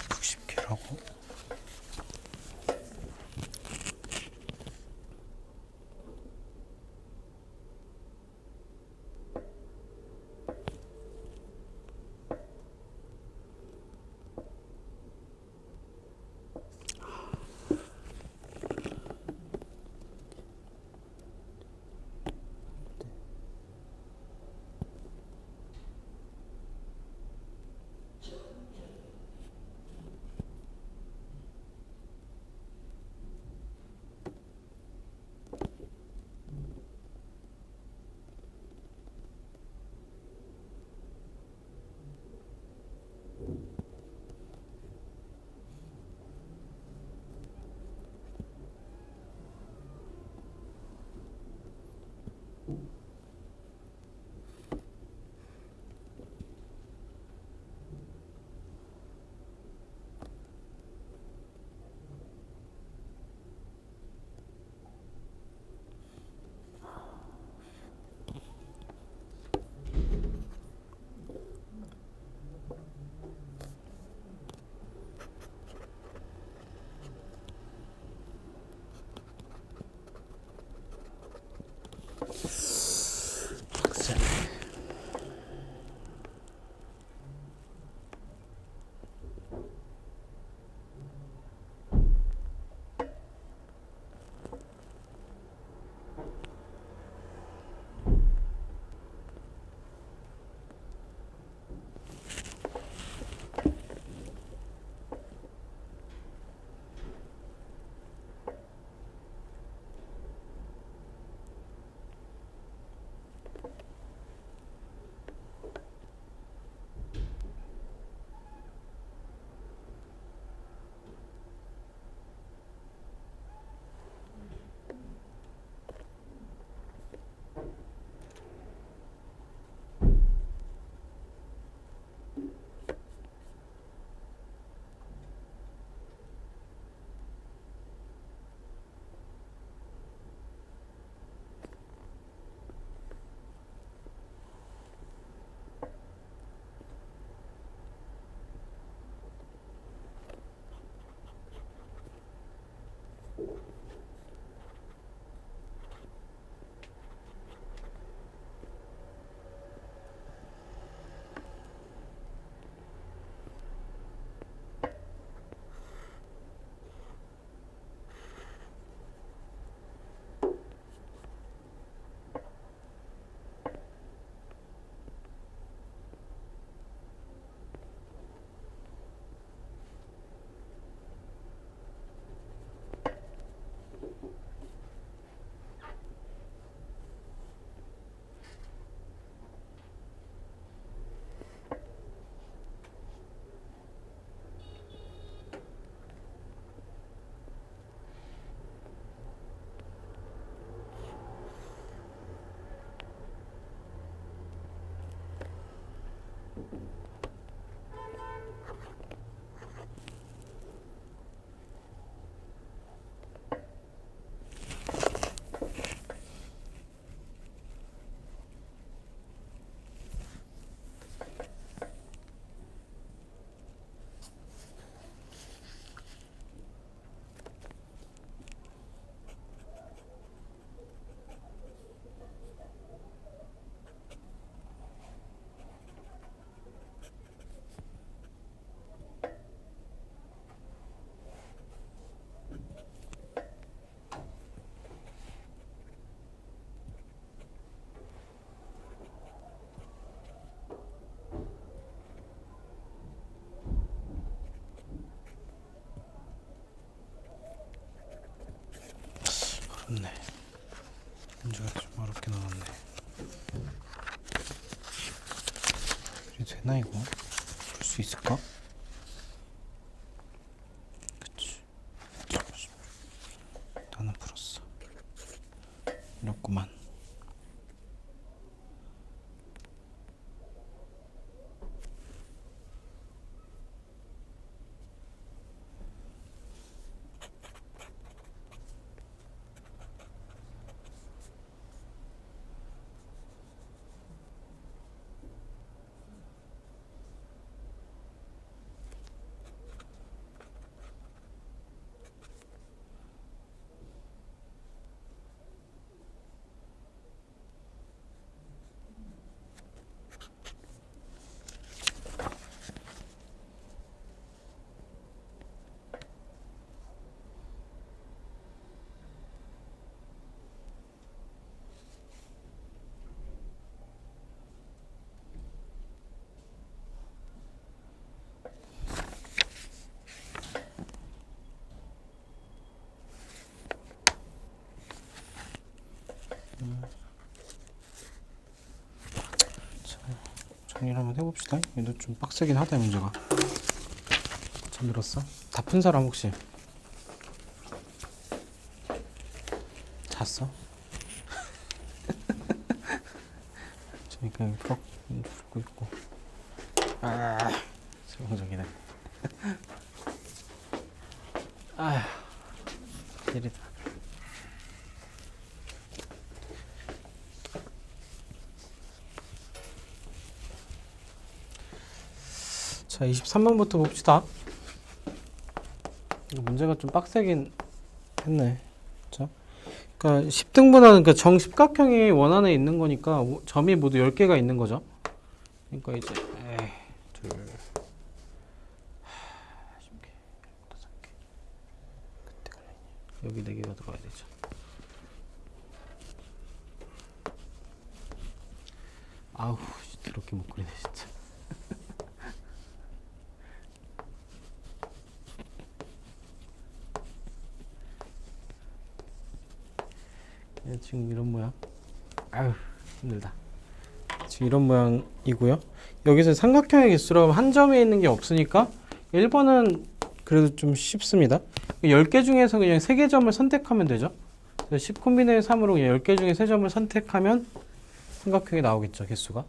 (60개라고) 좋네. 문제가 좀 어렵게 나왔네. 그래도 되나 이거? 풀 수 있을까? 그치. 나는 풀었어. 어렵구만. 자, 정리를 한번 해봅시다. 얘도 좀 빡세긴 하다, 문제가. 잠들었어? 다 푼 사람 혹시? 잤어? 저니까 여기 퍽 풀고 있고. 아, 성적이네. 아, 일이다. 자, 23번부터 봅시다. 이거 문제가 좀 빡세긴 했네. 자, 그러니까 10등분하는 그 정십각형이 원안에 있는 거니까 점이 모두 10개가 있는 거죠. 그러니까 이제 둘, 10개, 5개. 그때 걸리니. 여기 4개가 들어가야 되죠. 아우, 더럽게 못 그리네 진짜. 지금 이런 모양. 아유, 힘들다. 지금 이런 모양이고요. 여기서 삼각형의 개수로 하면 한 점에 있는 게 없으니까 1번은 그래도 좀 쉽습니다. 10개 중에서 그냥 3개 점을 선택하면 되죠. 10콤비네의 3으로 그냥 10개 중에 3점을 선택하면 삼각형이 나오겠죠, 개수가.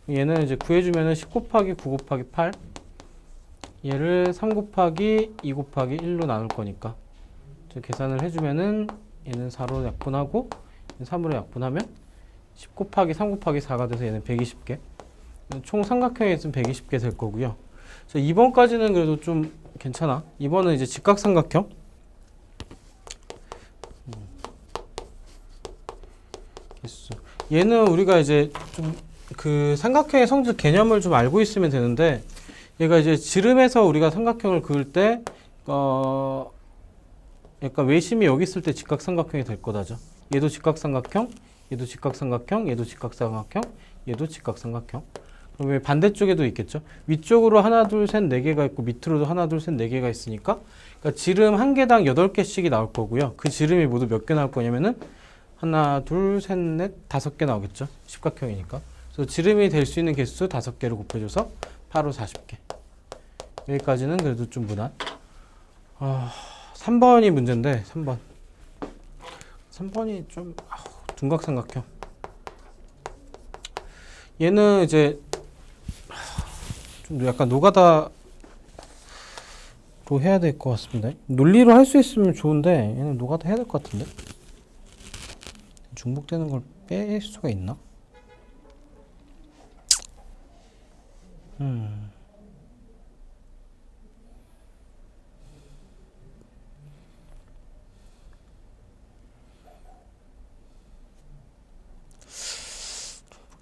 얘는 이제 구해주면은 10 곱하기 9 곱하기 8. 얘를 3 곱하기 2 곱하기 1로 나눌 거니까. 계산을 해주면은 얘는 4로 약분하고 3으로 약분하면 10 곱하기 3 곱하기 4가 돼서 얘는 120개. 총 삼각형에 있으면 120개 될 거고요. 2번까지는 그래도 좀 괜찮아. 2번은 이제 직각삼각형. 얘는 우리가 이제 좀 그 삼각형의 성질 개념을 좀 알고 있으면 되는데, 얘가 이제 지름에서 우리가 삼각형을 그을 때 약간 외심이 여기 있을 때 직각삼각형이 될 거다죠. 얘도 직각삼각형, 얘도 직각삼각형, 얘도 직각삼각형, 얘도 직각삼각형. 그러면 반대쪽에도 있겠죠. 위쪽으로 하나, 둘, 셋, 4개가 있고 밑으로도 하나, 둘, 셋, 4개가 있으니까, 그러니까 지름 한 개당 8개씩이 나올 거고요. 그 지름이 모두 몇 개 나올 거냐면은 하나, 둘, 셋, 넷, 5개 나오겠죠. 십각형이니까. 그래서 지름이 될 수 있는 개수 5개를 곱해줘서 8호 40개. 여기까지는 그래도 좀 무난. 3번이 문제인데, 3번이 좀 둔각삼각형. 얘는 이제 좀 약간 노가다로 해야 될 것 같습니다. 논리로 할 수 있으면 좋은데 얘는 노가다 해야 될 것 같은데. 중복되는 걸 뺄 수가 있나?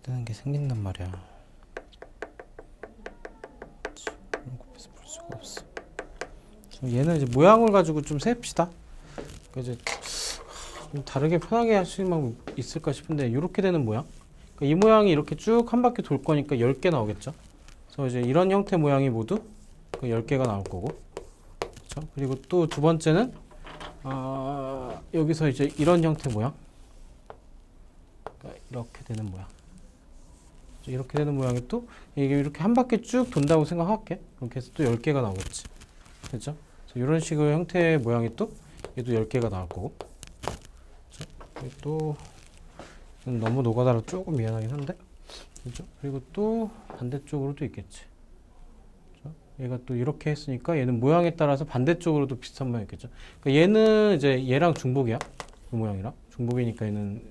중복되는 게 생긴단 말이야. 곱해서 풀 수가 없어. 얘는 이제 모양을 가지고 좀 셉시다. 이제 좀 다르게 편하게 하시는 방법 있을까 싶은데, 이렇게 되는 모양. 그러니까 이 모양이 이렇게 쭉 한 바퀴 돌 거니까 10개 나오겠죠. 그래서 이제 이런 형태 모양이 모두 10개가 나올 거고, 그렇죠? 그리고 또 두 번째는 여기서 이제 이런 형태 모양, 그러니까 이렇게 되는 모양. 이렇게 되는 모양이 또 이게 이렇게 한 바퀴 쭉 돈다고 생각할게. 그렇게 해서 또 10개가 나오겠지. 그렇죠? 이런 식의 형태의 모양이 또 얘도 10개가 나올 거고. 그렇죠? 또 너무 노가다로 조금 미안하긴 한데. 그렇죠? 그리고 또 반대쪽으로도 있겠지. 그렇죠? 얘가 또 이렇게 했으니까 얘는 모양에 따라서 반대쪽으로도 비슷한 모양이 있겠죠. 그러니까 얘는 이제 얘랑 중복이야. 이 모양이랑. 중복이니까 얘는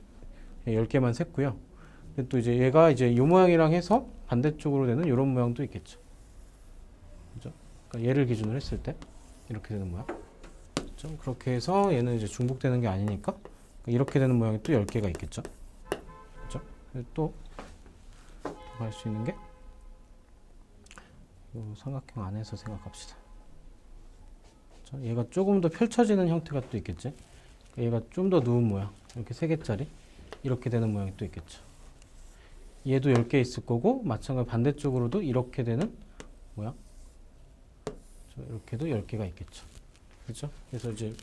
10개만 셌고요. 근데 또 이제 얘가 이제 이 모양이랑 해서 반대쪽으로 되는 이런 모양도 있겠죠. 그죠? 그러니까 얘를 기준으로 했을 때 이렇게 되는 모양. 그죠? 그렇게 해서 얘는 이제 중복되는 게 아니니까 이렇게 되는 모양이 또 10개가 있겠죠. 그죠? 또 할 수 있는 게 이 삼각형 안에서 생각합시다. 그죠? 얘가 조금 더 펼쳐지는 형태가 또 있겠지. 얘가 좀 더 누운 모양. 이렇게 3개짜리 이렇게 되는 모양이 또 있겠죠. 얘도 10개 있을 거고 마찬가지로 반대쪽으로도 이렇게 되는 모양. 이렇게도 10개가 있겠죠. 그렇죠? 그래서 이제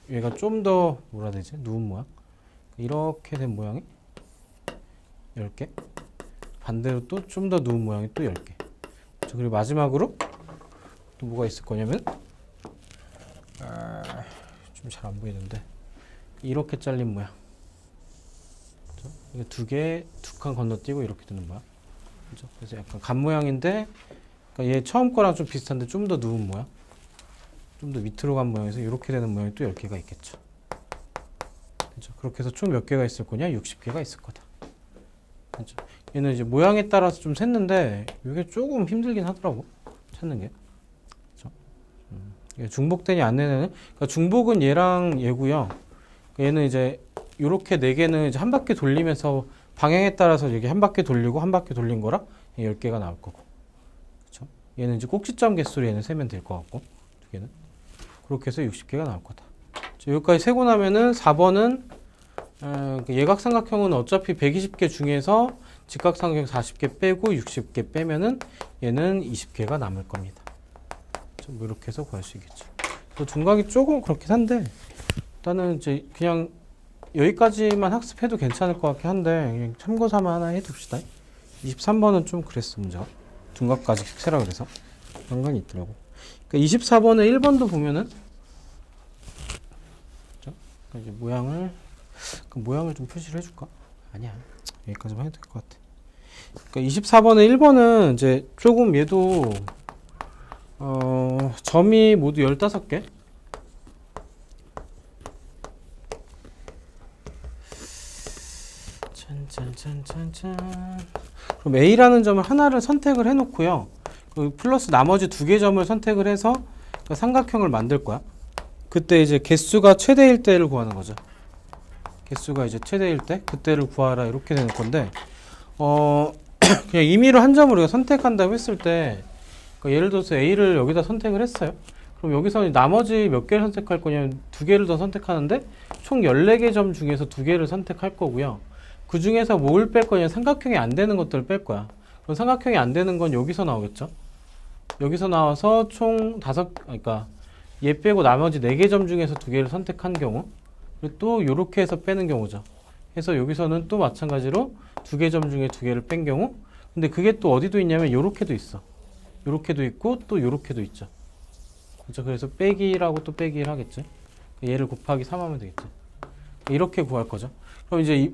얘가 좀 더 뭐라 해야 되지? 누운 모양. 이렇게 된 모양이 10개. 반대로 또 좀 더 누운 모양이 또 10개. 그렇죠? 그리고 마지막으로 또 뭐가 있을 거냐면 좀 잘 안 보이는데 이렇게 잘린 모양. 이게 두 칸 건너뛰고 이렇게 되는 모양. 그죠? 그래서 약간 간 모양인데, 그러니까 얘 처음 거랑 좀 비슷한데 좀 더 누운 모양. 좀 더 밑으로 간 모양에서 이렇게 되는 모양이 또 10개가 있겠죠. 그죠? 그렇게 해서 총 몇 개가 있을 거냐? 60개가 있을 거다. 그죠? 얘는 이제 모양에 따라서 좀 샜는데, 이게 조금 힘들긴 하더라고. 찾는 게. 그죠? 중복되냐 안 되냐는, 그러니까 중복은 얘랑 얘고요. 얘는 이제 요렇게 4개는 이제 한 바퀴 돌리면서 방향에 따라서 이게 한 바퀴 돌리고 한 바퀴 돌린 거라 10개가 나올 거고. 그렇죠? 얘는 이제 꼭지점 개수로 얘는 세면 될 것 같고, 2개는. 그렇게 해서 60개가 나올 거다. 자, 여기까지 세고 나면은 4번은 예각삼각형은 어차피 120개 중에서 직각삼각형 40개 빼고 60개 빼면은 얘는 20개가 남을 겁니다. 뭐 이렇게 해서 구할 수 있겠죠. 중각이 조금 그렇긴 한데 일단은 이제 그냥 여기까지만 학습해도 괜찮을 것 같긴 한데 그냥 참고 삼아 하나 해둡시다. 23번은 좀 그랬어 문제가. 둔각까지 세라 그래서 그런 건 있더라고. 그러니까 24번에 1번도 보면은 그러니까 이제 모양을 좀 표시를 해줄까? 아니야. 여기까지만 해도 될 것 같아. 그러니까 24번에 1번은 이제 조금 얘도 점이 모두 15개. 짠짠짠짠짠. 그럼 A라는 점을 하나를 선택을 해놓고요. 플러스 나머지 2개 점을 선택을 해서 삼각형을 만들 거야. 그때 이제 개수가 최대일 때를 구하는 거죠. 개수가 이제 최대일 때 그때를 구하라 이렇게 되는 건데 그냥 임의로 한 점을 우리가 선택한다고 했을 때 예를 들어서 A를 여기다 선택을 했어요. 그럼 여기서 나머지 몇 개를 선택할 거냐면 2개를 더 선택하는데 총 14개 점 중에서 2개를 선택할 거고요. 그 중에서 뭘 뺄 거냐? 삼각형이 안 되는 것들을 뺄 거야. 그럼 삼각형이 안 되는 건 여기서 나오겠죠? 여기서 나와서 총 그러니까 얘 빼고 나머지 4개 점 중에서 2개를 선택한 경우, 그리고 또 요렇게 해서 빼는 경우죠. 해서 여기서는 또 마찬가지로 2개 점 중에 2개를 뺀 경우, 근데 그게 또 어디도 있냐면 요렇게도 있어. 요렇게도 있고 또 요렇게도 있죠. 그렇죠? 그래서 빼기라고 또 빼기를 하겠지. 얘를 곱하기 3 하면 되겠지. 이렇게 구할 거죠. 그럼 이제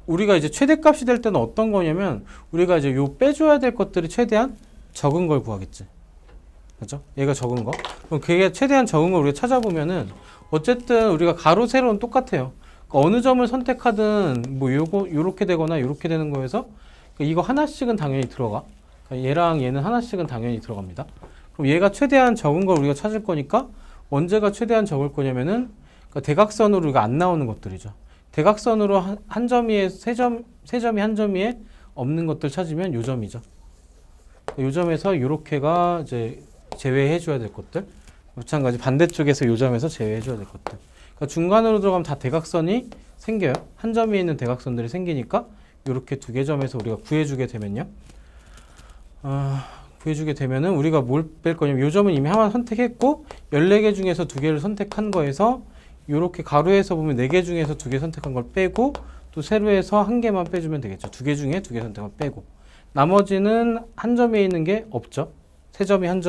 우리가 이제 최대값이 될 때는 어떤 거냐면 우리가 이제 요 빼줘야 될 것들이 최대한 적은 걸 구하겠지. 그렇죠? 얘가 적은 거. 그럼 그게 최대한 적은 걸 우리가 찾아보면은 어쨌든 우리가 가로 세로는 똑같아요. 그러니까 어느 점을 선택하든 뭐 요렇게 되거나 요렇게 되는 거에서 이거 하나씩은 당연히 들어가. 그러니까 얘랑 얘는 하나씩은 당연히 들어갑니다. 그럼 얘가 최대한 적은 걸 우리가 찾을 거니까 언제가 최대한 적을 거냐면은 그러니까 대각선으로 우리가 안 나오는 것들이죠. 대각선으로 한 점 위에 세 점이 한 점 위에 없는 것들 찾으면 요 점이죠. 요 점에서 요렇게가 이제 제외해 줘야 될 것들. 마찬가지 반대쪽에서 요 점에서 제외해 줘야 될 것들. 그러니까 중간으로 들어가면 다 대각선이 생겨요. 한 점 위에 있는 대각선들이 생기니까 요렇게 2개 점에서 우리가 구해주게 되면요. 구해주게 되면은 우리가 뭘 뺄 거냐면 요 점은 이미 하나 선택했고 14개 중에서 2개를 선택한 거에서 요렇게 가로에서 보면 4개 중에서 2개 선택한 걸 빼고 또 세로에서 1개만 빼주면 되겠죠. 2개 중에 2개 선택을 빼고 나머지는 한 점에 있는 게 없죠. 세 점이 한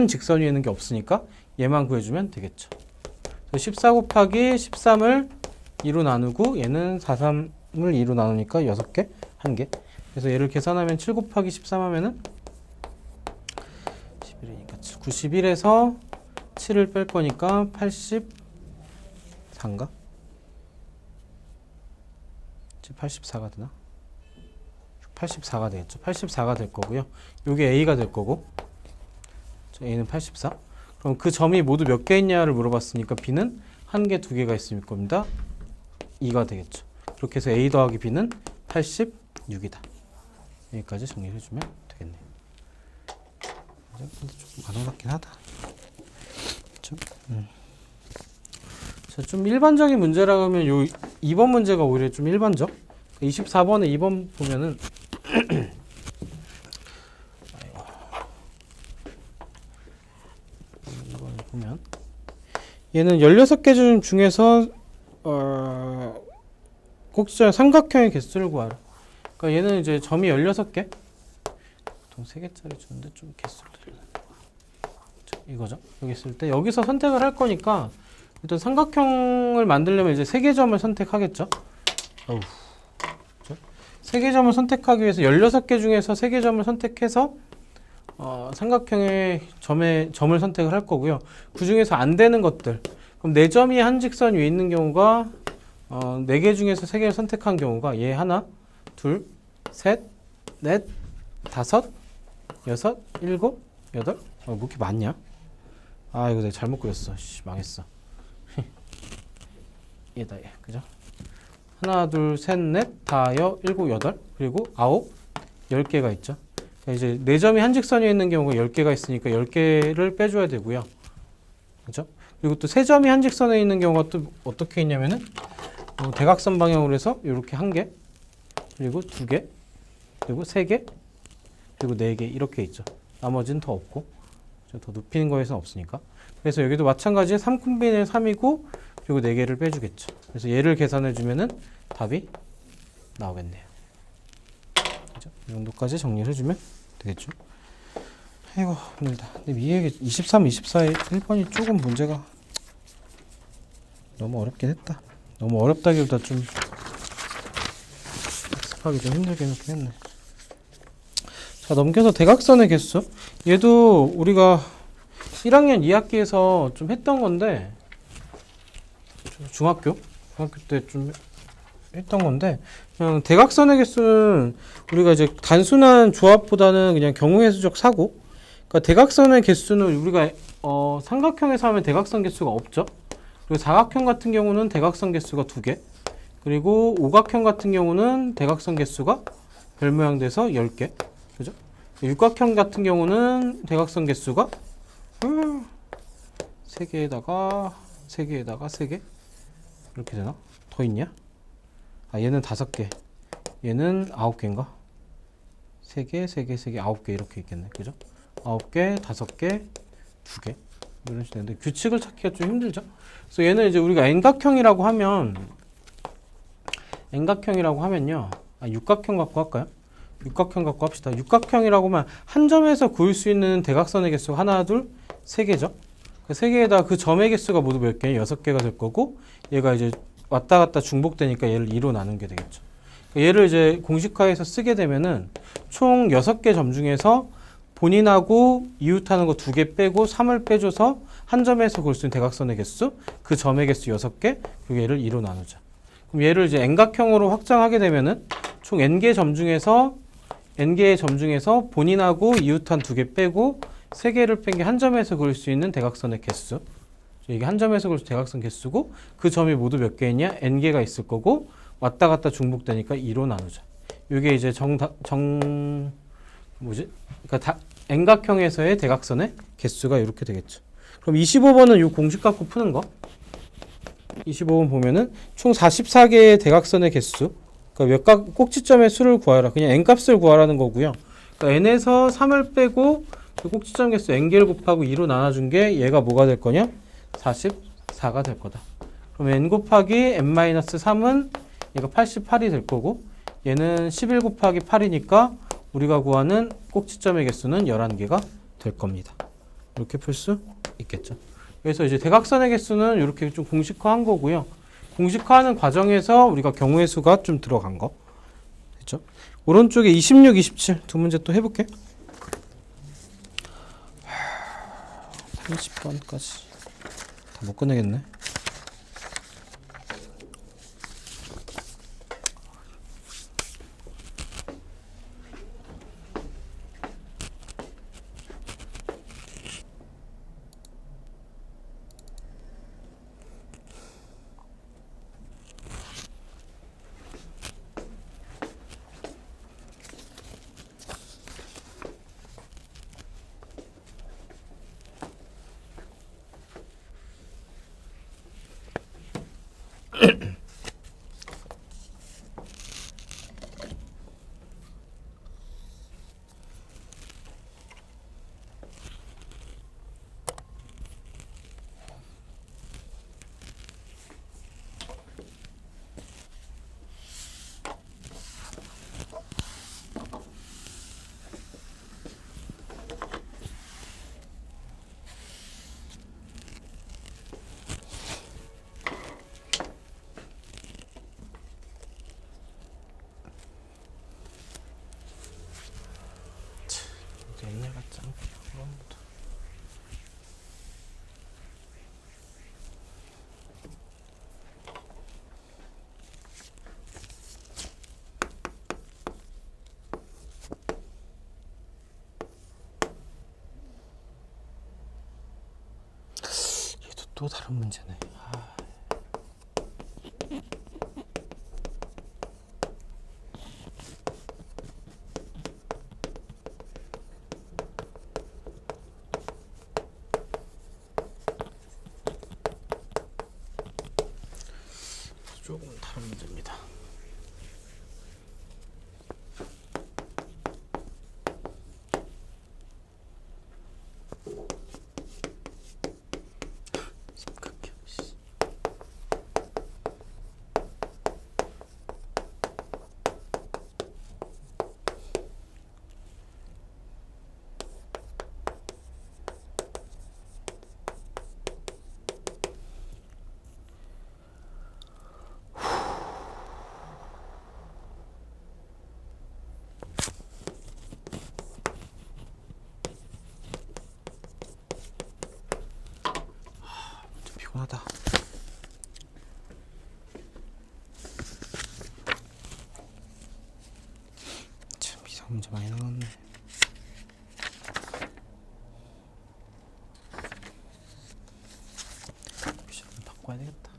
직선 위에 있는 게 없으니까 얘만 구해주면 되겠죠. 14 곱하기 13을 2로 나누고 얘는 4, 3을 2로 나누니까 6개, 1개. 그래서 얘를 계산하면 7 곱하기 13 하면은 11이니까 91에서 7을 뺄 거니까 84인가? 84가 되나? 84가 되겠죠. 84가 될 거고요. 요게 A가 될 거고 A는 84. 그럼 그 점이 모두 몇 개 있냐를 물어봤으니까 B는 1개, 2개가 있을 겁니다. 2가 되겠죠. 그렇게 해서 A 더하기 B는 86이다. 여기까지 정리해 주면 되겠네요. 근데 조금 가능 같긴 하다. 자, 좀 일반적인 문제라 하면 요 2번 문제가 오히려 좀 일반적. 24번에 2번 보면은 이번 보면 얘는 16개 중에서 꼭지점 삼각형의 개수를 구하라. 그러니까 얘는 이제 점이 16개. 보통 3개짜리 주는데 좀 개수를 들려요. 이거죠. 여기 있을 때 여기서 선택을 할 거니까 일단 삼각형을 만들려면 이제 3개 점을 선택하겠죠. 어우. 3개 점을 선택하기 위해서 16개 중에서 3개 점을 선택해서 삼각형의 점을 선택을 할 거고요. 그 중에서 안 되는 것들. 그럼 4점이 한 직선 위에 있는 경우가 4개 중에서 3개를 선택한 경우가 얘 하나, 둘, 셋, 넷, 다섯, 여섯, 일곱, 여덟. 뭐 이렇게 많냐? 아 이거 내가 잘못 그렸어. 망했어. 얘다 얘. 그죠? 하나, 둘, 셋, 넷, 다, 일곱, 여덟, 그리고 아홉, 10개가 있죠. 이제 4점이 한 직선에 있는 경우가 10개가 있으니까 10개를 빼줘야 되고요. 그죠? 그리고 또 3점이 한 직선에 있는 경우가 또 어떻게 있냐면은 대각선 방향으로 해서 이렇게 1개, 그리고 2개, 그리고 3개, 그리고 4개 이렇게 있죠. 나머지는 더 없고 더 눕히는 거에서는 없으니까. 그래서 여기도 마찬가지에 3콤비는 3이고 그리고 4개를 빼주겠죠. 그래서 얘를 계산해 주면은 답이 나오겠네요. 그죠? 이 정도까지 정리를 해주면 되겠죠. 아이고 힘들다. 근데 위에 23, 24에 1번이 조금 문제가 너무 어렵긴 했다. 너무 어렵다기보다 좀 학습하기 좀 힘들게 놓긴 했네. 자, 넘겨서 대각선의 개수. 얘도 우리가 1학년 2학기에서 좀 했던 건데 중학교 때 좀 했던 건데 그냥 대각선의 개수는 우리가 이제 단순한 조합보다는 그냥 경우의 수적 사고. 그러니까 대각선의 개수는 우리가 삼각형에서 하면 대각선 개수가 없죠. 그리고 사각형 같은 경우는 대각선 개수가 2개. 그리고 오각형 같은 경우는 대각선 개수가 별 모양 돼서 10개. 그죠? 육각형 같은 경우는 대각선 개수가 3개에다가 3개에다가 3개 이렇게 되나? 더 있냐? 아 얘는 5개, 얘는 9개인가? 3개, 3개, 3개, 9개 이렇게 있겠네. 그죠? 9개, 5개, 2개 이런 식으로 되는데 규칙을 찾기가 좀 힘들죠? 그래서 얘는 이제 우리가 N각형이라고 하면요. 육각형 갖고 할까요? 육각형 갖고 합시다. 육각형이라고 하면 한 점에서 그을 수 있는 대각선의 개수가 하나, 둘, 3개죠. 그 3개에다 그 점의 개수가 모두 몇 개? 6개가 될 거고 얘가 이제 왔다 갔다 중복되니까 얘를 2로 나눈 게 되겠죠. 얘를 이제 공식화해서 쓰게 되면은 총 6개 점 중에서 본인하고 이웃하는 거 2개 빼고 3을 빼줘서 한 점에서 그을 수 있는 대각선의 개수, 그 점의 개수 6개, 그리고 얘를 2로 나누자. 그럼 얘를 이제 N각형으로 확장하게 되면은 총 N개의 점 중에서 본인하고 이웃한 2개 빼고 3개를 뺀 게 한 점에서 그을 수 있는 대각선의 개수. 이게 한 점에서 그을 수 있는 대각선 개수고 그 점이 모두 몇 개 있냐? N개가 있을 거고 왔다 갔다 중복되니까 2로 나누자. 이게 이제 그러니까 N각형에서의 대각선의 개수가 이렇게 되겠죠. 그럼 25번은 이 공식 갖고 푸는 거. 25번 보면은 총 44개의 대각선의 개수. 그러니까 꼭지점의 수를 구하라. 그냥 N값을 구하라는 거고요. 그러니까 N에서 3을 빼고 그 꼭지점 개수 N개를 곱하고 2로 나눠준 게 얘가 뭐가 될 거냐? 44 4가 될 거다. 그럼 n 곱하기 n-3은 얘가 88이 될 거고 얘는 11 곱하기 8이니까 우리가 구하는 꼭지점의 개수는 11개가 될 겁니다. 이렇게 풀 수 있겠죠. 그래서 이제 대각선의 개수는 이렇게 좀 공식화한 거고요. 공식화하는 과정에서 우리가 경우의 수가 좀 들어간 거. 됐죠? 오른쪽에 26, 27 두 문제 또 해볼게. 30번까지 다 못 끝내겠네. 옛날 같지 않게 그럼부터. 얘도 또 다른 문제네. 조금 다른 문제입니다. 삼각형. 피곤하다. 참 이상 문제 많이 나왔네. 좀 바꿔야 되겠다.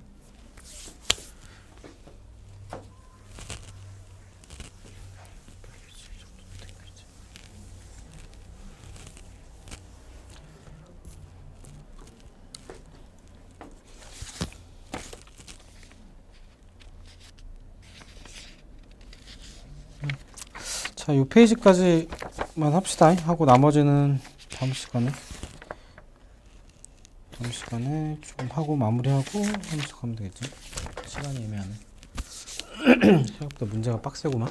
자, 이 페이지까지만 합시다. 하고 나머지는 다음 시간에 좀 하고 마무리하고 하면서 가면 되겠지. 시간이 애매하네. 생각보다 문제가 빡세구만.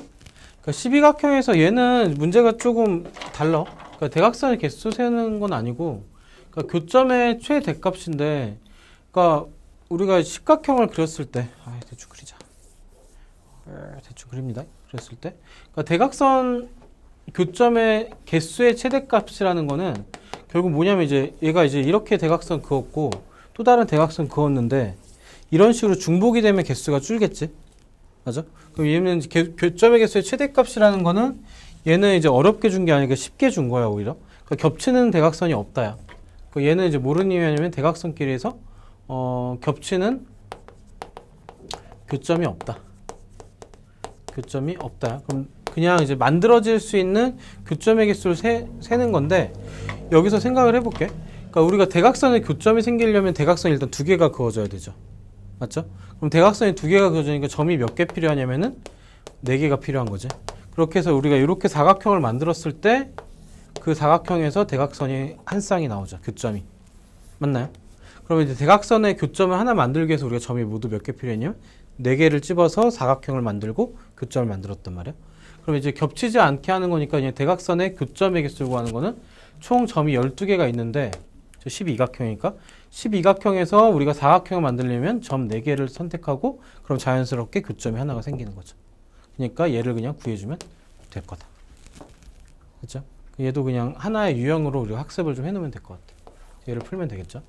그러니까 12각형에서 얘는 문제가 조금 달라. 그러니까 대각선의 개수 세는 건 아니고, 그러니까 교점의 최대값인데, 그러니까 우리가 십각형을 그렸을 때, 대충 그리자. 대충 그립니다. 그랬을 때, 그러니까 대각선 교점의 개수의 최대값이라는 거는 결국 뭐냐면 이제 얘가 이제 이렇게 대각선 그었고 또 다른 대각선 그었는데 이런 식으로 중복이 되면 개수가 줄겠지, 맞아? 그럼 얘는 교점의 개수의 최대값이라는 거는 얘는 이제 어렵게 준 게 아니라 쉽게 준 거야 오히려. 그러니까 겹치는 대각선이 없다야. 그러니까 얘는 이제 모르는 이유냐면 대각선끼리에서 겹치는 교점이 없다. 교점이 없다. 그럼 그냥 이제 만들어질 수 있는 교점의 개수를 세는 건데 여기서 생각을 해볼게. 그러니까 우리가 대각선에 교점이 생기려면 대각선이 일단 두 개가 그어져야 되죠. 맞죠? 그럼 대각선이 두 개가 그어지니까 점이 몇 개 필요하냐면은 네 개가 필요한 거지. 그렇게 해서 우리가 이렇게 사각형을 만들었을 때 그 사각형에서 대각선이 한 쌍이 나오죠. 교점이. 맞나요? 그러면 이제 대각선의 교점을 하나 만들기 위해서 우리가 점이 모두 몇 개 필요했냐면 4개를 집어서 사각형을 만들고 교점을 만들었단 말이야. 그럼 이제 겹치지 않게 하는 거니까 그냥 대각선의 교점의 개수를 구하는 거는 총 점이 12개가 있는데 12각형이니까 12각형에서 우리가 사각형을 만들려면 점 4개를 선택하고 그럼 자연스럽게 교점이 하나가 생기는 거죠. 그러니까 얘를 그냥 구해주면 될 거다. 그렇죠? 얘도 그냥 하나의 유형으로 우리가 학습을 좀 해놓으면 될 것 같아. 얘를 풀면 되겠죠?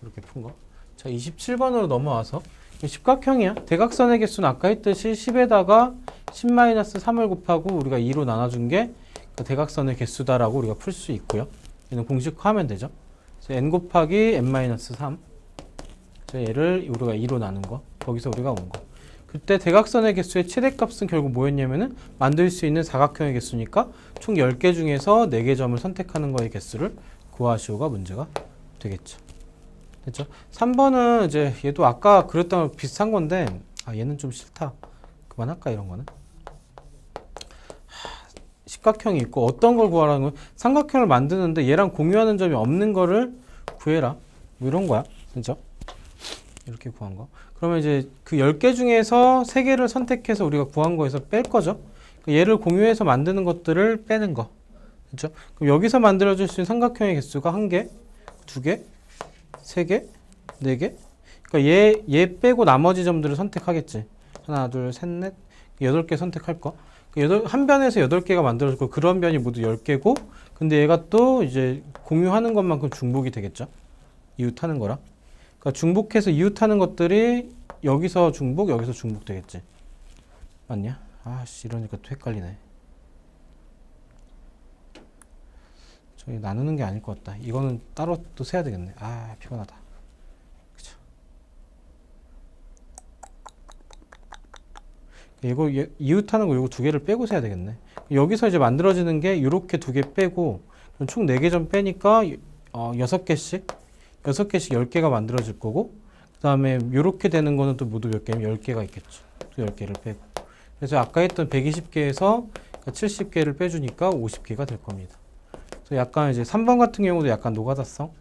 이렇게 푼 거. 자, 27번으로 넘어와서 십각형이야. 대각선의 개수는 아까 했듯이 10에다가 10-3을 곱하고 우리가 2로 나눠준 게 그 대각선의 개수다라고 우리가 풀 수 있고요. 얘는 공식화하면 되죠. 그래서 n 곱하기 n-3. 얘를 우리가 2로 나눈 거. 거기서 우리가 온 거. 그때 대각선의 개수의 최대값은 결국 뭐였냐면은 만들 수 있는 사각형의 개수니까 총 10개 중에서 4개 점을 선택하는 거의 개수를 구하시오가 문제가 되겠죠. 됐죠? 3번은 이제 얘도 아까 그랬던 거랑 비슷한 건데 얘는 좀 싫다. 그만할까 이런 거는. 십각형이 있고 어떤 걸 구하라는 거야? 삼각형을 만드는데 얘랑 공유하는 점이 없는 거를 구해라. 뭐 이런 거야. 그죠? 이렇게 구한 거. 그러면 이제 그 10개 중에서 3개를 선택해서 우리가 구한 거에서 뺄 거죠. 얘를 공유해서 만드는 것들을 빼는 거. 그죠? 그럼 여기서 만들어줄 수 있는 삼각형의 개수가 1개, 2개, 3개, 4개. 그러니까 얘 빼고 나머지 점들을 선택하겠지. 하나, 둘, 셋, 넷, 8개 선택할 거. 한 변에서 8개가 만들어질 거. 그런 변이 모두 10개고, 근데 얘가 또 이제 공유하는 것만큼 중복이 되겠죠. 이웃하는 거라. 그러니까 중복해서 이웃하는 것들이 여기서 중복, 여기서 중복 되겠지. 맞냐? 아씨, 이러니까 또 헷갈리네. 저기 나누는 게 아닐 것 같다. 이거는 따로 또 세야 되겠네. 아, 피곤하다. 그쵸? 이거 이웃하는 거 이거 2개를 빼고 세야 되겠네. 여기서 이제 만들어지는 게 이렇게 2개 빼고 총 4개 점 빼니까 6개씩 10개가 만들어질 거고 그 다음에 이렇게 되는 거는 또 모두 몇 개면 10개가 있겠죠. 또 10개를 빼고. 그래서 아까 했던 120개에서 70개를 빼주니까 50개가 될 겁니다. 그래서 약간 이제 3번 같은 경우도 약간 노가다성?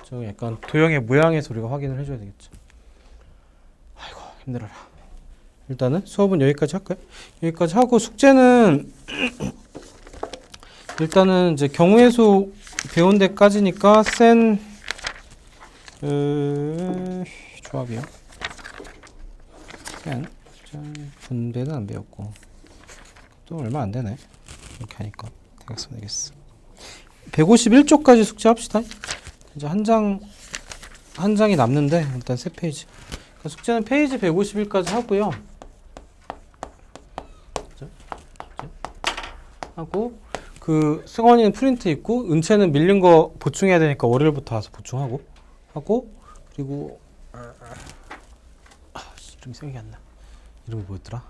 저 약간 도형의 모양에서 우리가 확인을 해줘야 되겠죠. 아이고 힘들어라. 일단은 수업은 여기까지 할까요? 여기까지 하고 숙제는 일단은 이제 경우의 수 배운 데까지니까 센 조합이요. 센 분배는 안 배웠고 또 얼마 안 되네. 이렇게 하니까 대각선 되겠어. 151쪽까지 숙제합시다. 이제 한 장이 남는데 일단 3페이지. 그러니까 숙제는 페이지 151까지 하고요. 하고 그 승원이는 프린트 있고 은채는 밀린 거 보충해야 되니까 월요일부터 와서 보충하고 하고 그리고 이름이 생각이 안 나. 이름이 뭐였더라?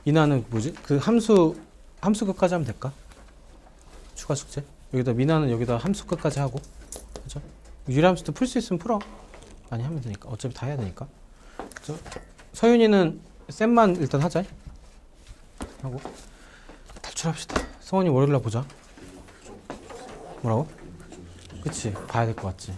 미나는 뭐지? 그 함수 끝까지 하면 될까? 추가 숙제. 여기다 미나는 여기다 함수 끝까지 하고, 그죠? 유리함수도 풀 수 있으면 풀어. 많이 하면 되니까. 어차피 다 해야 되니까. 그죠? 서윤이는 쌤만 일단 하자. 하고 탈출합시다. 성원이 월요일날 보자. 뭐라고? 그치? 봐야 될 것 같지?